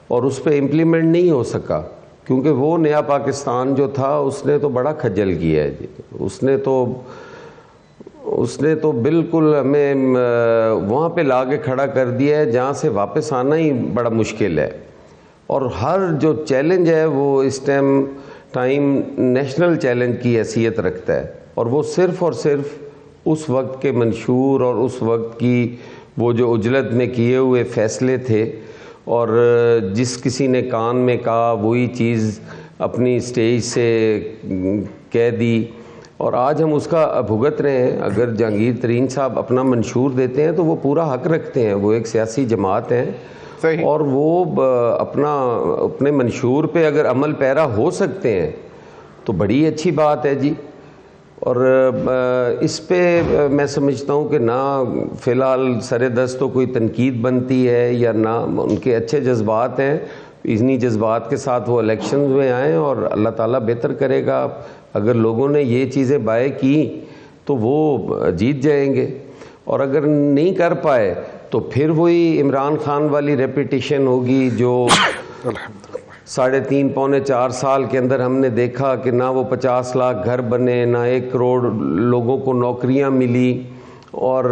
Speaker 5: اور اس پہ امپلیمنٹ نہیں ہو سکا. کیونکہ وہ نیا پاکستان جو تھا اس نے تو بڑا کھجل کیا ہے جی. اس نے تو بالکل ہمیں وہاں پہ لا کے کھڑا کر دیا ہے جہاں سے واپس آنا ہی بڑا مشکل ہے. اور ہر جو چیلنج ہے وہ اس ٹائم نیشنل چیلنج کی حیثیت رکھتا ہے, اور وہ صرف اور صرف اس وقت کے منشور اور اس وقت کی وہ جو عجلت میں کیے ہوئے فیصلے تھے, اور جس کسی نے کان میں کہا وہی چیز اپنی سٹیج سے کہہ دی, اور آج ہم اس کا بھگت رہے ہیں. اگر جہانگیر ترین صاحب اپنا منشور دیتے ہیں تو وہ پورا حق رکھتے ہیں, وہ ایک سیاسی جماعت ہیں, اور وہ اپنے منشور پہ اگر عمل پیرا ہو سکتے ہیں تو بڑی اچھی بات ہے جی. اور اس پہ میں سمجھتا ہوں کہ نہ فی الحال سر دست تو کوئی تنقید بنتی ہے, یا نہ ان کے اچھے جذبات ہیں. انہی جذبات کے ساتھ وہ الیکشنز میں آئیں اور اللہ تعالیٰ بہتر کرے گا. اگر لوگوں نے یہ چیزیں بائے کی تو وہ جیت جائیں گے, اور اگر نہیں کر پائے تو پھر وہی عمران خان والی ریپیٹیشن ہوگی جو 3.5 پونے 4 سال کے اندر ہم نے دیکھا کہ نہ وہ 50 لاکھ گھر بنے, نہ 1 کروڑ لوگوں کو نوکریاں ملی, اور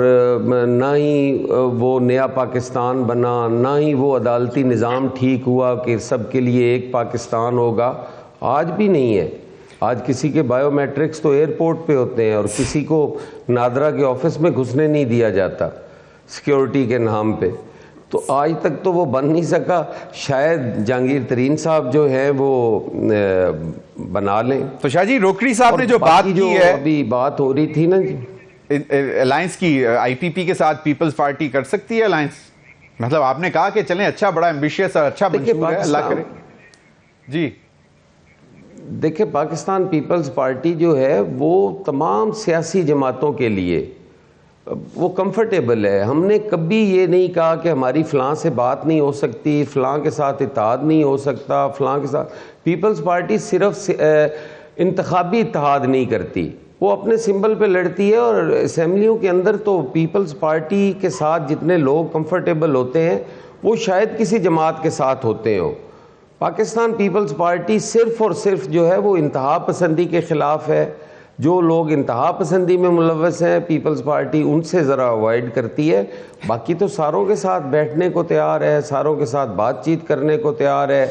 Speaker 5: نہ ہی وہ نیا پاکستان بنا, نہ ہی وہ عدالتی نظام ٹھیک ہوا کہ سب کے لیے ایک پاکستان ہوگا. آج بھی نہیں ہے. آج کسی کے بائیو میٹرکس تو ایئرپورٹ پہ ہوتے ہیں, اور کسی کو نادرا کے آفس میں گھسنے نہیں دیا جاتا سیکیورٹی کے نام پہ. تو آج تک تو وہ بن نہیں سکا. شاید جہانگیر ترین صاحب جو ہیں وہ بنا لیں.
Speaker 1: تو شاہ جی روکڑی صاحب نے جو بات کی ہے,
Speaker 5: ابھی بات ہو رہی تھی نا جی
Speaker 1: الائنس کی, آئی پی پی کے ساتھ پیپلز پارٹی کر سکتی ہے الائنس؟ مطلب آپ نے کہا کہ چلیں اچھا بڑا ایمبیشیس اور اچھا منشور ہے, اللہ کرے. جی
Speaker 5: دیکھیں, پاکستان پیپلز پارٹی جو ہے وہ تمام سیاسی جماعتوں کے لیے وہ کمفرٹیبل ہے. ہم نے کبھی یہ نہیں کہا کہ ہماری فلاں سے بات نہیں ہو سکتی, فلاں کے ساتھ اتحاد نہیں ہو سکتا, فلاں کے ساتھ. پیپلز پارٹی صرف انتخابی اتحاد نہیں کرتی, وہ اپنے سمبل پہ لڑتی ہے, اور اسمبلیوں کے اندر تو پیپلز پارٹی کے ساتھ جتنے لوگ کمفرٹیبل ہوتے ہیں وہ شاید کسی جماعت کے ساتھ ہوتے ہوں. پاکستان پیپلز پارٹی صرف اور صرف جو ہے وہ انتہا پسندی کے خلاف ہے. جو لوگ انتہا پسندی میں ملوث ہیں پیپلز پارٹی ان سے ذرا اوائڈ کرتی ہے. باقی تو ساروں کے ساتھ بیٹھنے کو تیار ہے, ساروں کے ساتھ بات چیت کرنے کو تیار ہے,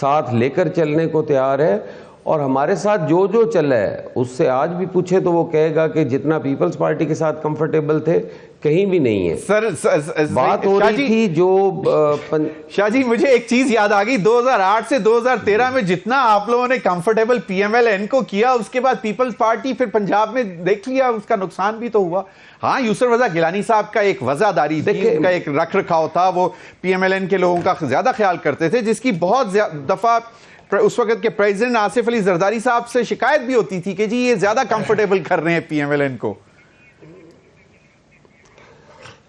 Speaker 5: ساتھ لے کر چلنے کو تیار ہے. اور ہمارے ساتھ جو چلا ہے اس سے آج بھی پوچھے تو وہ کہے گا کہ جتنا پیپلز پارٹی کے ساتھ کمفرٹیبل تھے کہیں بھی نہیں ہے.
Speaker 1: سر
Speaker 5: بات ہو رہی تھی جو
Speaker 1: شاہ جی مجھے ایک چیز یاد آ گئی, 2008 سے 2013 میں جتنا آپ لوگوں نے comfortable P M L N کو کیا, اس کے بعد پیپلز پارٹی پھر پنجاب میں دیکھ لیا اس کا نقصان بھی تو ہوا. ہاں یوسف رضا گیلانی صاحب کا ایک وزاداری تھی, ان کا ایک رکھ رکھاؤ تھا, وہ پی ایم ایل این کے لوگوں کا زیادہ خیال کرتے تھے, جس کی بہت دفعہ اس وقت کے پریزیڈنٹ آصف علی زرداری صاحب سے شکایت بھی ہوتی تھی کہ جی یہ زیادہ کمفرٹیبل کر رہے ہیں پی ایم ایل این کو.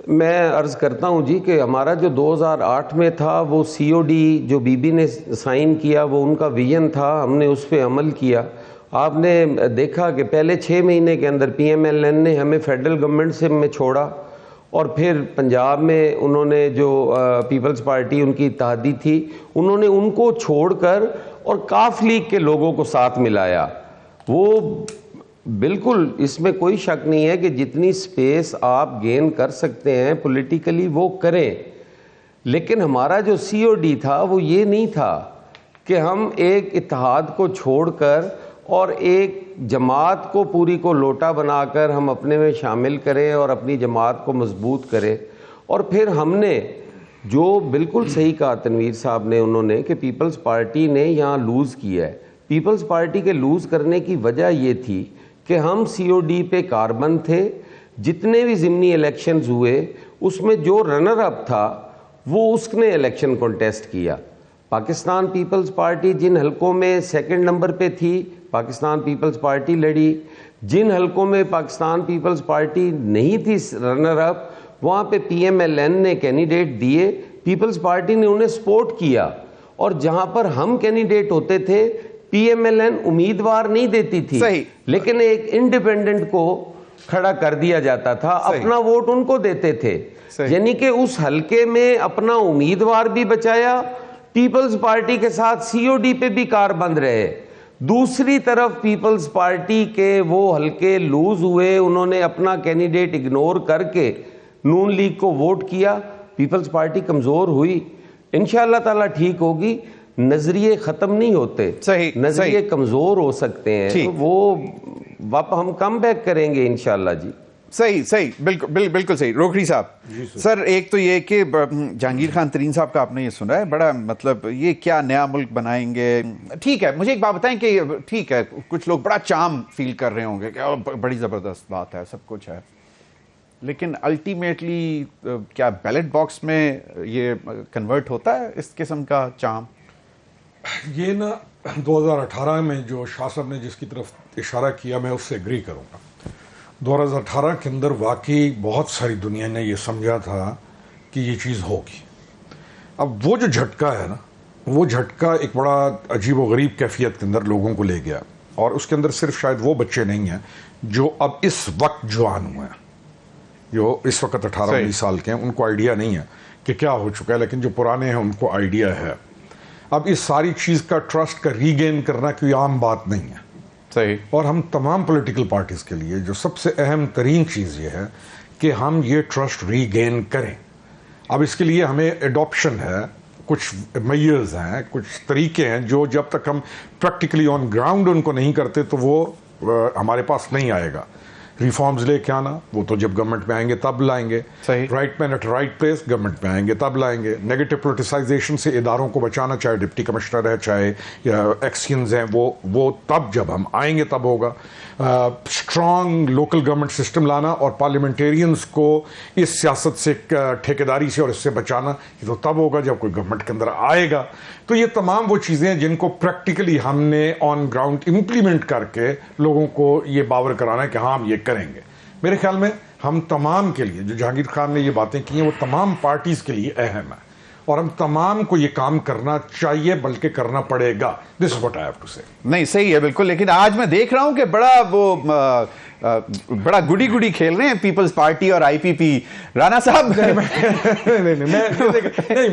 Speaker 5: میں عرض کرتا ہوں جی کہ ہمارا جو 2008 میں تھا وہ سی او ڈی جو بی بی نے سائن کیا وہ ان کا ویژن تھا, ہم نے اس پہ عمل کیا. آپ نے دیکھا کہ پہلے 6 مہینے کے اندر پی ایم ایل این نے ہمیں فیڈرل گورنمنٹ سے میں چھوڑا, اور پھر پنجاب میں انہوں نے جو پیپلز پارٹی ان کی اتحادی تھی انہوں نے ان کو چھوڑ کر اور کاف لیگ کے لوگوں کو ساتھ ملایا. وہ بالکل اس میں کوئی شک نہیں ہے کہ جتنی سپیس آپ گین کر سکتے ہیں پولیٹیکلی وہ کریں, لیکن ہمارا جو سی او ڈی تھا وہ یہ نہیں تھا کہ ہم ایک اتحاد کو چھوڑ کر اور ایک جماعت کو پوری کو لوٹا بنا کر ہم اپنے میں شامل کریں اور اپنی جماعت کو مضبوط کریں. اور پھر ہم نے جو بالکل صحیح کہا تنویر صاحب نے, انہوں نے کہ پیپلز پارٹی نے یہاں لوز کیا ہے. پیپلز پارٹی کے لوز کرنے کی وجہ یہ تھی کہ ہم سی او ڈی پہ کاربند تھے. جتنے بھی ضمنی الیکشنز ہوئے اس میں جو رنر اپ تھا وہ اس نے الیکشن کنٹیسٹ کیا. پاکستان پیپلز پارٹی جن حلقوں میں 2nd نمبر پہ تھی پاکستان پیپلز پارٹی لڑی, جن حلقوں میں پاکستان پیپلز پارٹی نہیں تھی رنر اپ وہاں پہ پی ایم ایل این نے کینڈیڈیٹ دیے, پیپلز پارٹی نے انہیں سپورٹ کیا. اور جہاں پر ہم کینڈیڈیٹ ہوتے تھے پی ایم ایل این امیدوار نہیں دیتی تھی, لیکن ایک انڈیپینڈنٹ کو کھڑا کر دیا جاتا تھا, اپنا ووٹ ان کو دیتے تھے. یعنی کہ اس حلقے میں اپنا امیدوار بھی بچایا, پیپلز پارٹی کے ساتھ COD پہ بھی کار بند رہے. دوسری طرف پیپلز پارٹی کے وہ حلقے لوز ہوئے, انہوں نے اپنا کینڈیڈیٹ اگنور کر کے نون لیگ کو ووٹ کیا, پیپلز پارٹی کمزور ہوئی. انشاءاللہ تعالیٰ ٹھیک ہوگی. نظریے ختم نہیں ہوتے, نظریے کمزور ہو سکتے ہیں, وہ ہم کم بیک کریں گے انشاءاللہ. جی
Speaker 1: صحیح, بالکل صحیح. روکھڑی صاحب, سر ایک تو یہ کہ جہانگیر خان ترین صاحب کا آپ نے یہ سنا ہے, بڑا مطلب یہ کیا نیا ملک بنائیں گے. ٹھیک ہے, مجھے ایک بات بتائیں کہ ٹھیک ہے کچھ لوگ بڑا چام فیل کر رہے ہوں گے کہ بڑی زبردست بات ہے, سب کچھ ہے, لیکن الٹیمیٹلی کیا بیلٹ باکس میں یہ کنورٹ ہوتا ہے اس قسم کا چام؟
Speaker 3: یہ نا 2018 میں جو شاہ صاحب نے جس کی طرف اشارہ کیا میں اس سے ایگری کروں گا. 2018 کے اندر واقعی بہت ساری دنیا نے یہ سمجھا تھا کہ یہ چیز ہوگی. اب وہ جو جھٹکا ہے نا, وہ جھٹکا ایک بڑا عجیب و غریب کیفیت کے اندر لوگوں کو لے گیا, اور اس کے اندر صرف شاید وہ بچے نہیں ہیں جو اب اس وقت جوان ہوئے ہیں, جو اس وقت 18-19 سال کے ہیں, ان کو آئیڈیا نہیں ہے کہ کیا ہو چکا ہے, لیکن جو پرانے ہیں ان کو آئیڈیا ہے. اب اس ساری چیز کا ٹرسٹ کا ری گین کرنا کوئی عام بات نہیں ہے.
Speaker 1: صحیح.
Speaker 3: اور ہم تمام پولیٹیکل پارٹیز کے لیے جو سب سے اہم ترین چیز یہ ہے کہ ہم یہ ٹرسٹ ری گین کریں. اب اس کے لیے ہمیں ایڈاپشن ہے, کچھ میئرز ہیں, کچھ طریقے ہیں جو جب تک ہم پریکٹیکلی آن گراؤنڈ ان کو نہیں کرتے تو وہ ہمارے پاس نہیں آئے گا. ریفارمز لے کے آنا, وہ تو جب گورنمنٹ میں آئیں گے تب لائیں گے. Right man at right place, government میں آئیں گے تب لائیں گے. نیگیٹو پولیٹیسائزیشن سے اداروں کو بچانا, چاہے ڈپٹی کمشنر ہے چاہے ایکسینز ہیں, وہ تب جب ہم آئیں گے تب ہوگا. اسٹرانگ لوکل گورنمنٹ سسٹم لانا اور پارلیمنٹیرینز کو اس سیاست سے, ٹھیکیداری سے اور اس سے بچانا, یہ تو تب ہوگا جب کوئی گورنمنٹ کے اندر آئے گا. تو یہ تمام وہ چیزیں ہیں جن کو پریکٹیکلی ہم نے آن گراؤنڈ امپلیمنٹ کر کے لوگوں کو یہ باور کرانا ہے کہ ہاں ہم یہ کریں گے. میرے خیال میں ہم تمام کے لیے, جو جہانگیر خان نے یہ باتیں کی ہیں وہ تمام پارٹیز کے لیے اہم ہے, اور ہم تمام کو یہ کام کرنا چاہیے, بلکہ کرنا پڑے گا. This is what I have to say. نہیں
Speaker 1: صحیح ہے بالکل, لیکن آج میں دیکھ رہا ہوں کہ بڑا گڈی کھیل رہے ہیں پیپلز پارٹی اور IPP. رانا صاحب
Speaker 3: نہیں,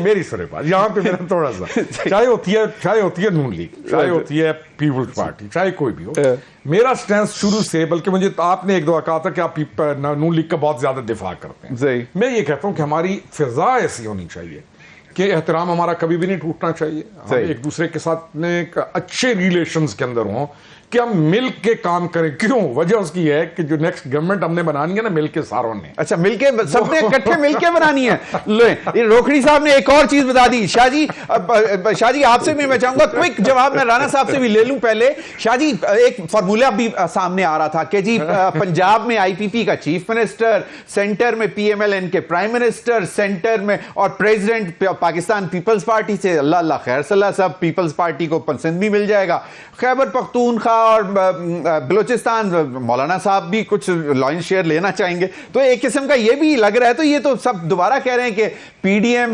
Speaker 3: میری سرے بات یہاں پہ میرا تھوڑا سا, چاہے ہوتی ہے نون لیگ, چاہے ہوتی ہے پیپلز پارٹی, چاہے کوئی بھی ہو, میرا سٹینس شروع سے, بلکہ مجھے آپ نے ایک دو کہا تھا کہ آپ نون لیگ کا بہت زیادہ دفاع کرتے ہیں. میں یہ کہتا ہوں کہ ہماری فضا ایسی ہونی چاہیے کہ احترام ہمارا کبھی بھی نہیں ٹوٹنا چاہیے. ہم ایک دوسرے کے ساتھ اچھے ریلیشنز کے اندر ہوں کہ ہم مل کے کام کریں. کیوں؟ وجہ اس کی ہے کہ جو نیکسٹ گورنمنٹ ہم نے بنانی ہے نا, مل کے ساروں نے.
Speaker 1: اچھا, مل کے سب نے اکٹھے مل کے بنانی ہے. روکھڑی صاحب نے ایک اور چیز بتا دی. شاہ جی آپ سے بھی میں چاہوں گا کوئک جواب, میں رانا صاحب سے بھی لے لوں پہلے. شاہ جی, ایک فارمولا بھی سامنے آ رہا تھا کہ جی پنجاب میں IPP کا چیف منسٹر, سینٹر میں PMLN کے پرائم منسٹر, سینٹر میں اور پریزیڈنٹ پاکستان پیپلز پارٹی سے. اللہ خیر صلی اللہ صاحب, پیپلز پارٹی کو پسند بھی مل جائے گا. خیبر پختونخوا اور بلوچستان مولانا صاحب بھی کچھ لائن شیئر لینا چاہیں گے, تو ایک قسم کا یہ بھی لگ رہا ہے. تو یہ تو سب دوبارہ کہہ رہے ہیں کہ PDM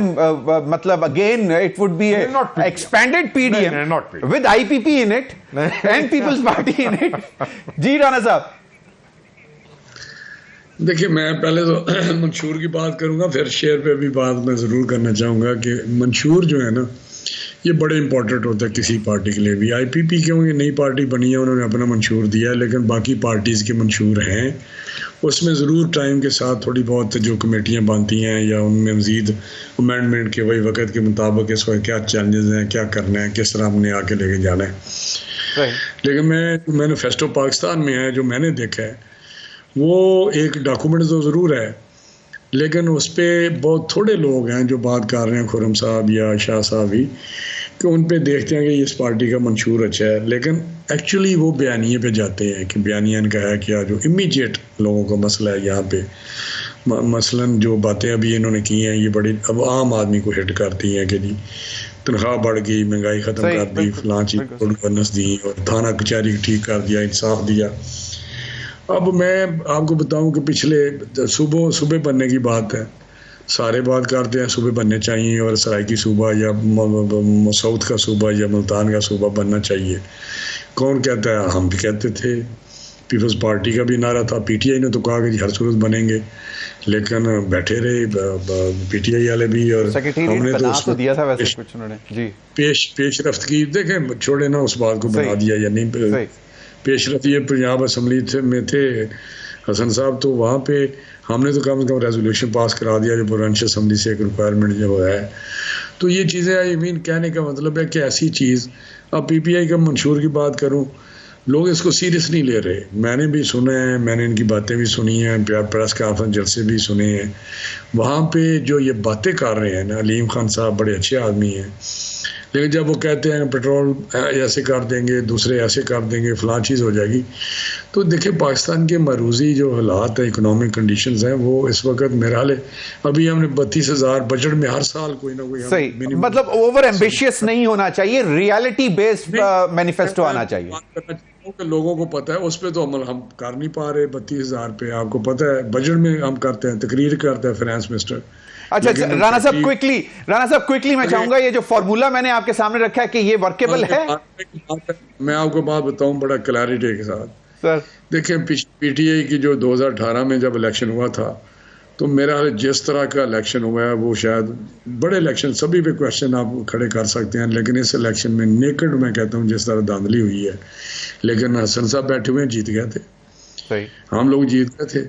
Speaker 1: مطلب again it would be expanded PDM with IPP in it and Peoples Party in it. جی رانا صاحب.
Speaker 4: دیکھیے, میں پہلے تو منشور کی بات کروں گا, پھر شیئر پہ بھی بات میں ضرور کرنا چاہوں گا کہ منشور جو ہے نا یہ بڑے امپورٹنٹ ہوتا ہے کسی پارٹی کے لیے بھی. IPP کیوں یہ نئی پارٹی بنی ہے, انہوں نے اپنا منشور دیا ہے, لیکن باقی پارٹیز کے منشور ہیں, اس میں ضرور ٹائم کے ساتھ تھوڑی بہت جو کمیٹیاں بنتی ہیں یا ان میں مزید امینڈمنٹ کے وہی وقت کے مطابق اس وقت کیا چیلنجز ہیں, کیا کرنا ہے, کس طرح ہم نے آگے لے کے جانا ہے. لیکن مینیفیسٹو پاکستان میں ہے جو میں نے دیکھا ہے, وہ ایک ڈاکومنٹ تو ضرور ہے, لیکن اس پہ بہت تھوڑے لوگ ہیں جو بات کر رہے ہیں, خرم صاحب یا شاہ صاحب بھی, کہ ان پہ دیکھتے ہیں کہ اس پارٹی کا منشور اچھا ہے, لیکن ایکچولی وہ بیانیے پہ جاتے ہیں کہ بیانیہ نے کہا ہے کہ جو امیجیٹ لوگوں کا مسئلہ ہے یہاں پہ, مثلاً جو باتیں ابھی انہوں نے کی ہیں یہ بڑی اب عام آدمی کو ہٹ کرتی ہیں کہ جی تنخواہ بڑھ گئی, مہنگائی ختم کر دی, فلاں چیز گورننس دی, اور تھانہ کچہری ٹھیک کر دیا, انصاف دیا. اب میں آپ کو بتاؤں کہ پچھلے صوبے بننے کی بات ہے, سارے بات کرتے ہیں صوبے بننے چاہیے اور سرائکی صوبہ یا ساؤتھ کا صوبہ یا ملتان کا صوبہ بننا چاہیے. کون کہتا ہے؟ ہم بھی کہتے تھے. پیپلز پارٹی کا بھی نعرہ تھا, پی ٹی آئی نے تو کہا کہ جی ہر صورت بنیں گے, لیکن بیٹھے رہے پی ٹی آئی والے بھی, اور ہم نے تو
Speaker 1: دیا تھا ویسے کچھ انہوں نے جی
Speaker 4: پیش رفت کی. دیکھیں چھوڑے نا اس بات کو, بنا دیا یا نہیں پیش رفت. یہ پنجاب اسمبلی میں تھے حسن صاحب, تو وہاں پہ ہم نے تو کم از کم ریزولوشن پاس کرا دیا جو پرونشل اسمبلی سے ایک ریکوائرمنٹ جو ہے. تو یہ چیزیں آئی مین کہنے کا مطلب ہے کہ ایسی چیز, اب پی پی آئی کا منشور کی بات کروں, لوگ اس کو سیریس نہیں لے رہے. میں نے بھی سنا ہے, میں نے ان کی باتیں بھی سنی ہیں, پریس کانفرنس جلسے بھی سنے ہیں. وہاں پہ جو یہ باتیں کر رہے ہیں نا, علیم خان صاحب بڑے اچھے آدمی ہیں, لیکن جب وہ کہتے ہیں پٹرول ایسے کر دیں گے, دوسرے ایسے کر دیں گے, فلاں چیز ہو جائے گی, تو دیکھیں پاکستان کے معروضی جو حالات ہیں, اکنامک کنڈیشنز ہیں, وہ اس وقت میرا حال ہے. ابھی ہم نے 32,000 بجٹ میں ہر سال کوئی نہ کوئی
Speaker 1: صحیح, مطلب اوور ایمبیشیس نہیں ہونا چاہیے, ریالٹی بیسڈ مینیفیسٹو آنا چاہیے.
Speaker 4: کہ لوگوں کو پتہ ہے, اس پہ تو عمل ہم کر نہیں پا رہے. 32,000 پہ آپ کو پتہ ہے بجٹ میں ہم کرتے ہیں, تقریر کرتے ہیں فائنانس منسٹر.
Speaker 1: اچھا رانا صاحب کوئکلی میں چاہوں گا, یہ جو فارمولا میں نے آپ کے سامنے رکھا ہے کہ یہ ورکیبل ہے؟
Speaker 4: میں آپ کو بات بتاؤں بڑا کلیئرٹی کے ساتھ.
Speaker 1: سر
Speaker 4: دیکھیں پی ٹی آئی کی جو 2018 میں جب الیکشن ہوا تھا, تو میرا حال جس طرح کا الیکشن ہوا ہے وہ شاید بڑے الیکشن سبھی پہ کوشچن آپ کھڑے کر سکتے ہیں, لیکن اس الیکشن میں نیکڈ میں کہتا ہوں جس طرح دھاندلی ہوئی ہے. لیکن حسن صاحب بیٹھے ہوئے جیت گئے تھے, ہم لوگ جیت گئے تھے.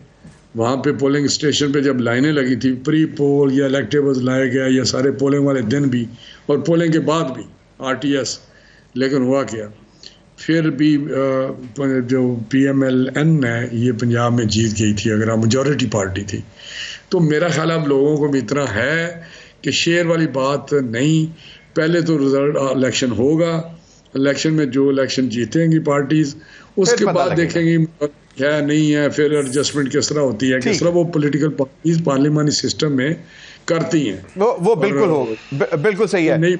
Speaker 4: وہاں پہ پولنگ اسٹیشن پہ جب لائنیں لگی تھی, پری پول یا الیکٹیبلز لائے گیا, یا سارے پولنگ والے دن بھی اور پولنگ کے بعد بھی آر ٹی ایس, لیکن ہوا کیا, پھر بھی جو پی ایم ایل این ہے یہ پنجاب میں جیت گئی تھی, اگر میجورٹی پارٹی تھی. تو میرا خیال اب لوگوں کو بھی اتنا ہے کہ شیئر والی بات نہیں. پہلے تو رزلٹ الیکشن ہوگا, الیکشن میں جو الیکشن جیتیں گی پارٹیز, اس کے بعد دیکھیں گی ہے نہیں ہے, پھر ایڈجسٹمنٹ کس طرح ہوتی ہے, کس طرح وہ پولیٹیکل پارٹیز پارلیمانی سسٹم میں کرتی ہیں.
Speaker 1: وہ بالکل صحیح ہے,
Speaker 4: نہیں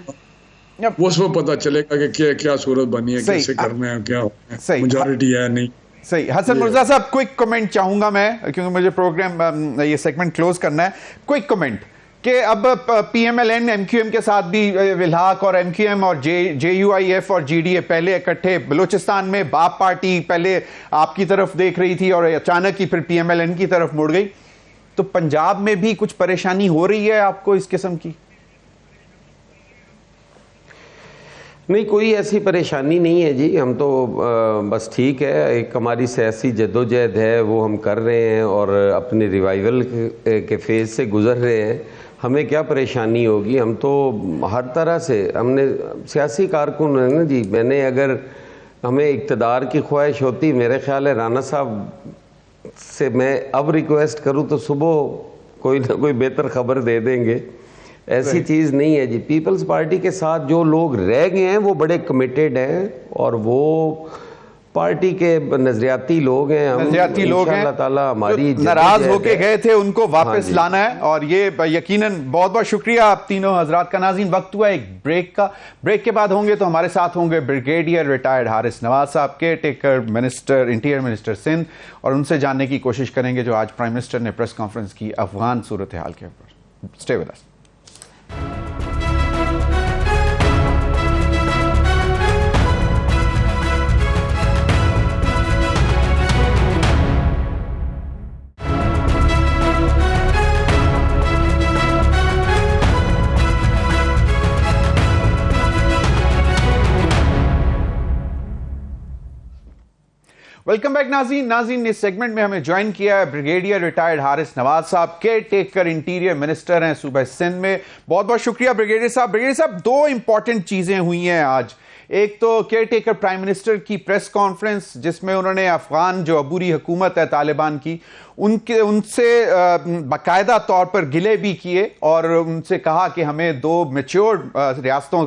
Speaker 4: اس میں پتہ چلے گا کہ کیا صورت بنی ہے, کیسے کرنا ہے, کیا میجورٹی ہے نہیں.
Speaker 1: صحیح. حسن مرزا صاحب کوئک کمنٹ چاہوں گا میں, کیونکہ مجھے پروگرام یہ سیگمنٹ کلوز کرنا ہے. کوئک کمنٹ کہ اب P M L N M Q M کے ساتھ بھی الحاق, اور ایم کیو ایم اور جے یو آئی ایف اور جی ڈی اے پہلے اکٹھے بلوچستان میں, باپ پارٹی پہلے آپ کی طرف دیکھ رہی تھی اور اچانک ہی پھر پی ایم ایل این کی طرف مڑ گئی. تو پنجاب میں بھی کچھ پریشانی ہو رہی ہے آپ کو اس قسم کی؟
Speaker 5: نہیں, کوئی ایسی پریشانی نہیں ہے جی. ہم تو بس ٹھیک ہے, ایک ہماری سیاسی جدوجہد ہے وہ ہم کر رہے ہیں, اور اپنے ریوائول کے فیز سے گزر رہے ہیں. ہمیں کیا پریشانی ہوگی, ہم تو ہر طرح سے, ہم نے سیاسی کارکن ہے نا جی. میں نے اگر ہمیں اقتدار کی خواہش ہوتی, میرے خیال ہے رانا صاحب سے میں اب ریکویسٹ کروں تو صبح کوئی نہ کوئی بہتر خبر دے دیں گے. ایسی چیز نہیں ہے جی. پیپلز پارٹی کے ساتھ جو لوگ رہ گئے ہیں وہ بڑے کمیٹیڈ ہیں, اور وہ پارٹی کے نظریاتی لوگ ہیں.
Speaker 1: نظریاتی لوگ ہیں,
Speaker 5: اللہ تعالیٰ ہماری
Speaker 1: ناراض ہو کے گئے تھے ان کو واپس لانا ہے, اور یہ یقیناً بہت بہت شکریہ آپ تینوں حضرات کا. ناظرین وقت ہوا ایک بریک کا, بریک کے بعد ہوں گے تو ہمارے ساتھ ہوں گے brigadier retired Haris Nawaz Sahib, caretaker minister, interior minister Sindh, اور ان سے جاننے کی کوشش کریں گے جو آج پرائم منسٹر نے پریس کانفرنس کی افغان صورتحال کے اوپر. Stay with us. Welcome back ناظرین اس سیگمنٹ میں ہمیں جوائن کیا ہے brigadier retired Haris Nawaz Sahib, care taker interior minister ہیں صوبہ سندھ میں. بہت بہت شکریہ بریگیڈیئر صاحب. بریگیڈیئر صاحب, دو امپورٹنٹ چیزیں ہوئی ہیں آج. ایک تو کیئر ٹیکر پرائم منسٹر کی پریس کانفرنس جس میں انہوں نے افغان جو عبوری حکومت ہے طالبان کی, ان سے باقاعدہ طور پر گلے بھی کیے, اور ان سے کہا کہ ہمیں دو میچورڈ ریاستوں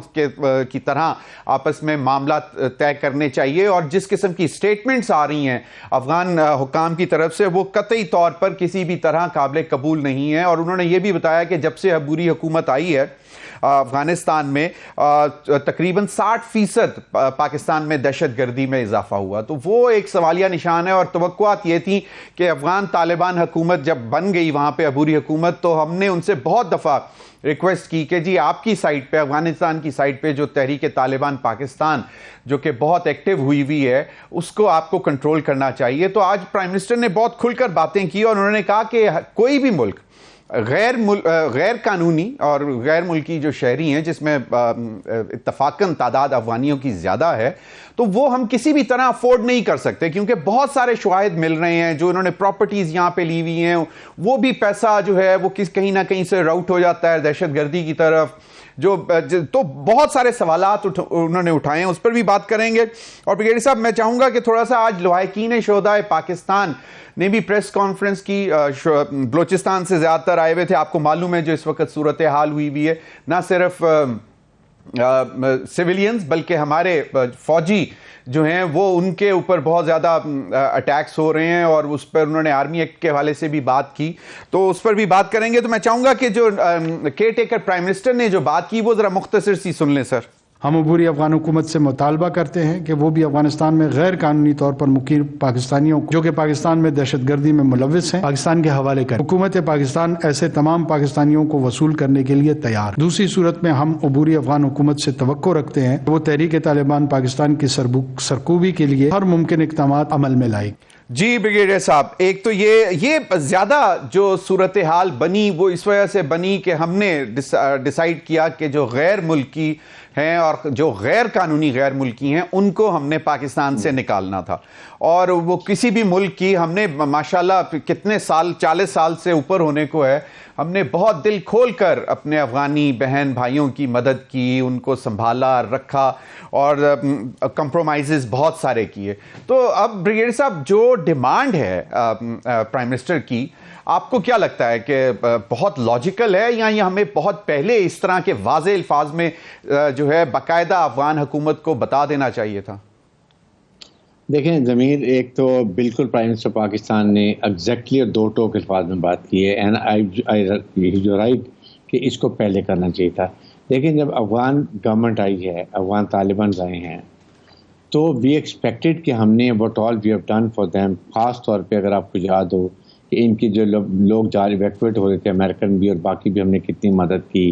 Speaker 1: کی طرح آپس میں معاملات طے کرنے چاہیے, اور جس قسم کی سٹیٹمنٹس آ رہی ہیں افغان حکام کی طرف سے وہ قطعی طور پر کسی بھی طرح قابل قبول نہیں ہے. اور انہوں نے یہ بھی بتایا کہ جب سے عبوری حکومت آئی ہے افغانستان میں تقریباً 60% پاکستان میں دہشت گردی میں اضافہ ہوا. تو وہ ایک سوالیہ نشان ہے, اور توقعات یہ تھیں کہ افغان طالبان حکومت جب بن گئی وہاں پہ عبوری حکومت, تو ہم نے ان سے بہت دفعہ ریکویسٹ کی کہ جی آپ کی سائٹ پہ, افغانستان کی سائٹ پہ جو تحریک طالبان پاکستان جو کہ بہت ایکٹیو ہوئی ہے, اس کو آپ کو کنٹرول کرنا چاہیے. تو آج پرائم منسٹر نے بہت کھل کر باتیں کی اور انہوں نے کہا کہ کوئی بھی ملک غیر قانونی اور غیر ملکی جو شہری ہیں, جس میں اتفاقاً تعداد افغانیوں کی زیادہ ہے, تو وہ ہم کسی بھی طرح افورڈ نہیں کر سکتے, کیونکہ بہت سارے شواہد مل رہے ہیں جو انہوں نے پراپرٹیز یہاں پہ لی ہوئی ہیں, وہ بھی پیسہ جو ہے وہ کہیں نہ کہیں سے راؤٹ ہو جاتا ہے دہشت گردی کی طرف. تو بہت سارے سوالات انہوں نے اٹھائے ہیں, اس پر بھی بات کریں گے. اور بریگیڈیئر صاحب, میں چاہوں گا کہ تھوڑا سا آج لواحقین شہدائے پاکستان نے بھی پریس کانفرنس کی, بلوچستان سے زیادہ تر آئے ہوئے تھے. آپ کو معلوم ہے جو اس وقت صورتحال ہوئی ہے, نہ صرف سیولینز بلکہ ہمارے فوجی جو ہیں وہ ان کے اوپر بہت زیادہ اٹیکس ہو رہے ہیں, اور اس پر انہوں نے آرمی ایکٹ کے حوالے سے بھی بات کی, تو اس پر بھی بات کریں گے. تو میں چاہوں گا کہ جو کیئر ٹیکر پرائم منسٹر نے جو بات کی وہ ذرا مختصر سی سن لیں سر.
Speaker 7: ہم عبوری افغان حکومت سے مطالبہ کرتے ہیں کہ وہ بھی افغانستان میں غیر قانونی طور پر مقیم پاکستانیوں جو کہ پاکستان میں دہشت گردی میں ملوث ہیں پاکستان کے حوالے کریں. حکومت پاکستان ایسے تمام پاکستانیوں کو وصول کرنے کے لیے تیار. دوسری صورت میں ہم عبوری افغان حکومت سے توقع رکھتے ہیں کہ وہ تحریک طالبان پاکستان کی سرکوبی کے لیے ہر ممکن اقدامات عمل میں لائے.
Speaker 1: جی بریگیڈیئر صاحب, ایک تو یہ زیادہ جو صورتحال بنی وہ اس وجہ سے بنی کہ ہم نے ڈیسائیڈ کیا کہ جو غیر ملکی ہیں اور جو غیر قانونی غیر ملکی ہیں ان کو ہم نے پاکستان سے نکالنا تھا, اور وہ کسی بھی ملک کی ہم نے ماشاءاللہ کتنے سال, 40 سال سے اوپر ہونے کو ہے, ہم نے بہت دل کھول کر اپنے افغانی بہن بھائیوں کی مدد کی, ان کو سنبھالا رکھا, اور کمپرومائزز بہت سارے کیے. تو اب بریگیڈیئر صاحب جو ڈیمانڈ ہے پرائم منسٹر کی, آپ کو کیا لگتا ہے کہ بہت لاجیکل ہے, یا یہ ہمیں بہت پہلے اس طرح کے واضح الفاظ میں جو ہے باقاعدہ افغان حکومت کو بتا دینا چاہیے تھا؟
Speaker 8: دیکھیں ضمیر, ایک تو بالکل پرائم منسٹر پاکستان نے ایگزیکٹلی اور دو ٹوک الفاظ میں بات کی ہے, اینڈ رائٹ کہ اس کو پہلے کرنا چاہیے تھا. لیکن جب افغان گورنمنٹ آئی ہے, افغان طالبان آئے ہیں, تو وی ایکسپیکٹڈ کہ ہم نے what all we have done for them. خاص طور پہ اگر آپ کو یاد ہو کہ ان کی جو لوگ ایویکویٹ ہو رہے تھے, امریکن بھی اور باقی بھی, ہم نے کتنی مدد کی.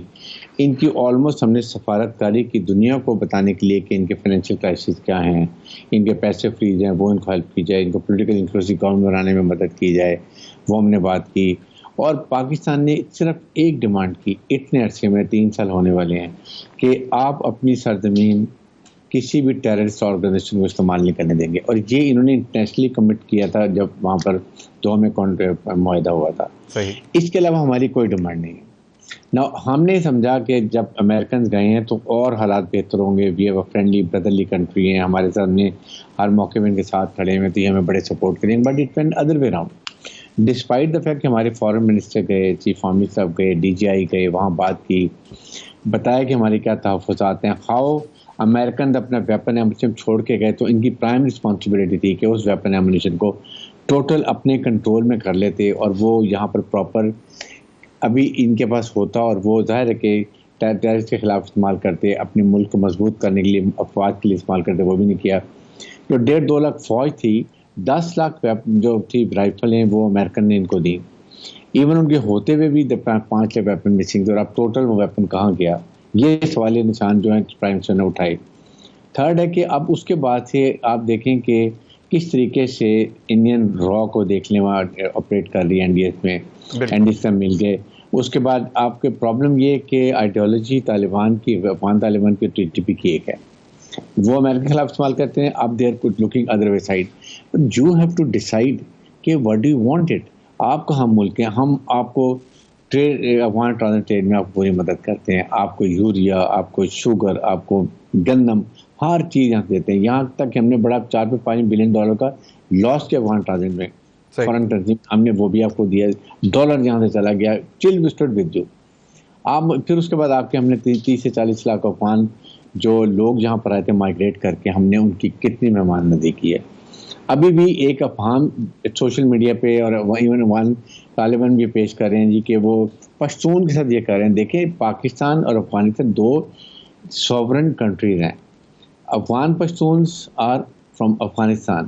Speaker 8: ان کی آلموسٹ ہم نے سفارت کاری کی دنیا کو بتانے کے لیے کہ ان کے فائنینشیل کرائسس کیا ہیں, ان کے پیسے فریز ہیں, وہ ان کو ہیلپ کی جائے, ان کو پولیٹیکل انکلوسیو گورنمنٹ بنانے میں مدد کی جائے, وہ ہم نے بات کی. اور پاکستان نے صرف ایک ڈیمانڈ کی اتنے عرصے میں, 3 سال ہونے والے ہیں, کہ آپ اپنی سرزمین کسی بھی ٹیررسٹ آرگنائزیشن کو استعمال نہیں کرنے دیں گے. اور یہ انہوں نے انٹرنیشنلی کمٹ کیا تھا جب وہاں پر دوحہ میں معاہدہ ہوا تھا. اس کے علاوہ ہماری کوئی ڈیمانڈ نہیں ہے. ہم نے سمجھا کہ جب امریکنز گئے ہیں تو اور حالات بہتر ہوں گے, we have a friendly brotherly country ہیں, ہمارے سامنے ہر موقع میں ان کے ساتھ کھڑے ہوئے, تو یہ ہمیں بڑے سپورٹ کریں. But it went other way round. Despite the fact کہ ہمارے فارن منسٹر گئے, چیف آرمی صاحب گئے, ڈی جی آئی گئے, وہاں بات کی, بتایا کہ ہمارے کیا تحفظات ہیں. ہاؤ امریکن اپنا ویپن ایمونیشن چھوڑ کے گئے, تو ان کی پرائم رسپانسبلٹی تھی کہ اس ویپن ایمونیشن کو ٹوٹل اپنے کنٹرول میں کر لیتے, اور وہ یہاں پر پراپر ابھی ان کے پاس ہوتا, اور وہ ظاہر ہے کہ ٹیررسٹ کے خلاف استعمال کرتے, اپنے ملک کو مضبوط کرنے کے لیے, افواج کے لیے استعمال کرتے, وہ بھی نہیں کیا. تو 1.5-2 لاکھ فوج تھی, 10 لاکھ جو تھی رائفل ہیں وہ امریکن نے ان کو دی. ایون ان کے ہوتے ہوئے بھی 5 لاکھ ویپن مسنگ تھے, اور اب ٹوٹل وہ ویپن کہاں گیا, یہ سوال نشان جو ہے پرائم منسٹر نے اٹھائے. تھرڈ ہے کہ اب اس کے بعد سے آپ دیکھیں کہ کس طریقے سے انڈین را کو دیکھ لیں, وہاں آپریٹ کر رہی ہے این ڈی ایس میں, این ڈی ایس سے مل گئے. اس کے بعد آپ کے پرابلم یہ کہ آئیڈیالوجی طالبان کی, افغان طالبان کی ٹی ٹی پی کی ایک ہے, وہ امریکہ کے خلاف استعمال کرتے ہیں. اب they are looking other way side. You have to decide کہ what do you want it. آپ کو ہم ملک ہیں, ہم آپ کو ٹریڈ, افغان ٹرانزٹ ٹریڈ میں آپ کو پوری مدد کرتے ہیں, آپ کو یوریا, آپ کو شوگر, آپ کو گندم, ہر چیز یہاں دیتے ہیں. یہاں تک کہ ہم نے بڑا $4.5 بلین کا لاس کیا افغان ٹرانزٹ میں, فورن تنظیم, ہم نے وہ بھی آپ کو دیا. ڈالر یہاں سے چلا گیا, چل وسٹڈ ود یو. آپ پھر اس کے بعد آپ کے ہم نے 30 سے 40 لاکھ افغان جو لوگ یہاں پر آئے تھے مائگریٹ کر کے, ہم نے ان کی کتنی مہمان نوازی کی ہے. ابھی بھی ایک افہام سوشل میڈیا پہ اور ایون طالبان بھی پیش کر رہے ہیں جی کہ وہ پشتون کے ساتھ یہ کر رہے ہیں. دیکھیں پاکستان اور افغانستان 2 سوورن کنٹریز ہیں. Afghan Pashtuns are from Afghanistan,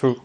Speaker 1: True.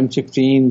Speaker 8: M16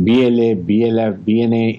Speaker 8: BLA, BLF, BNA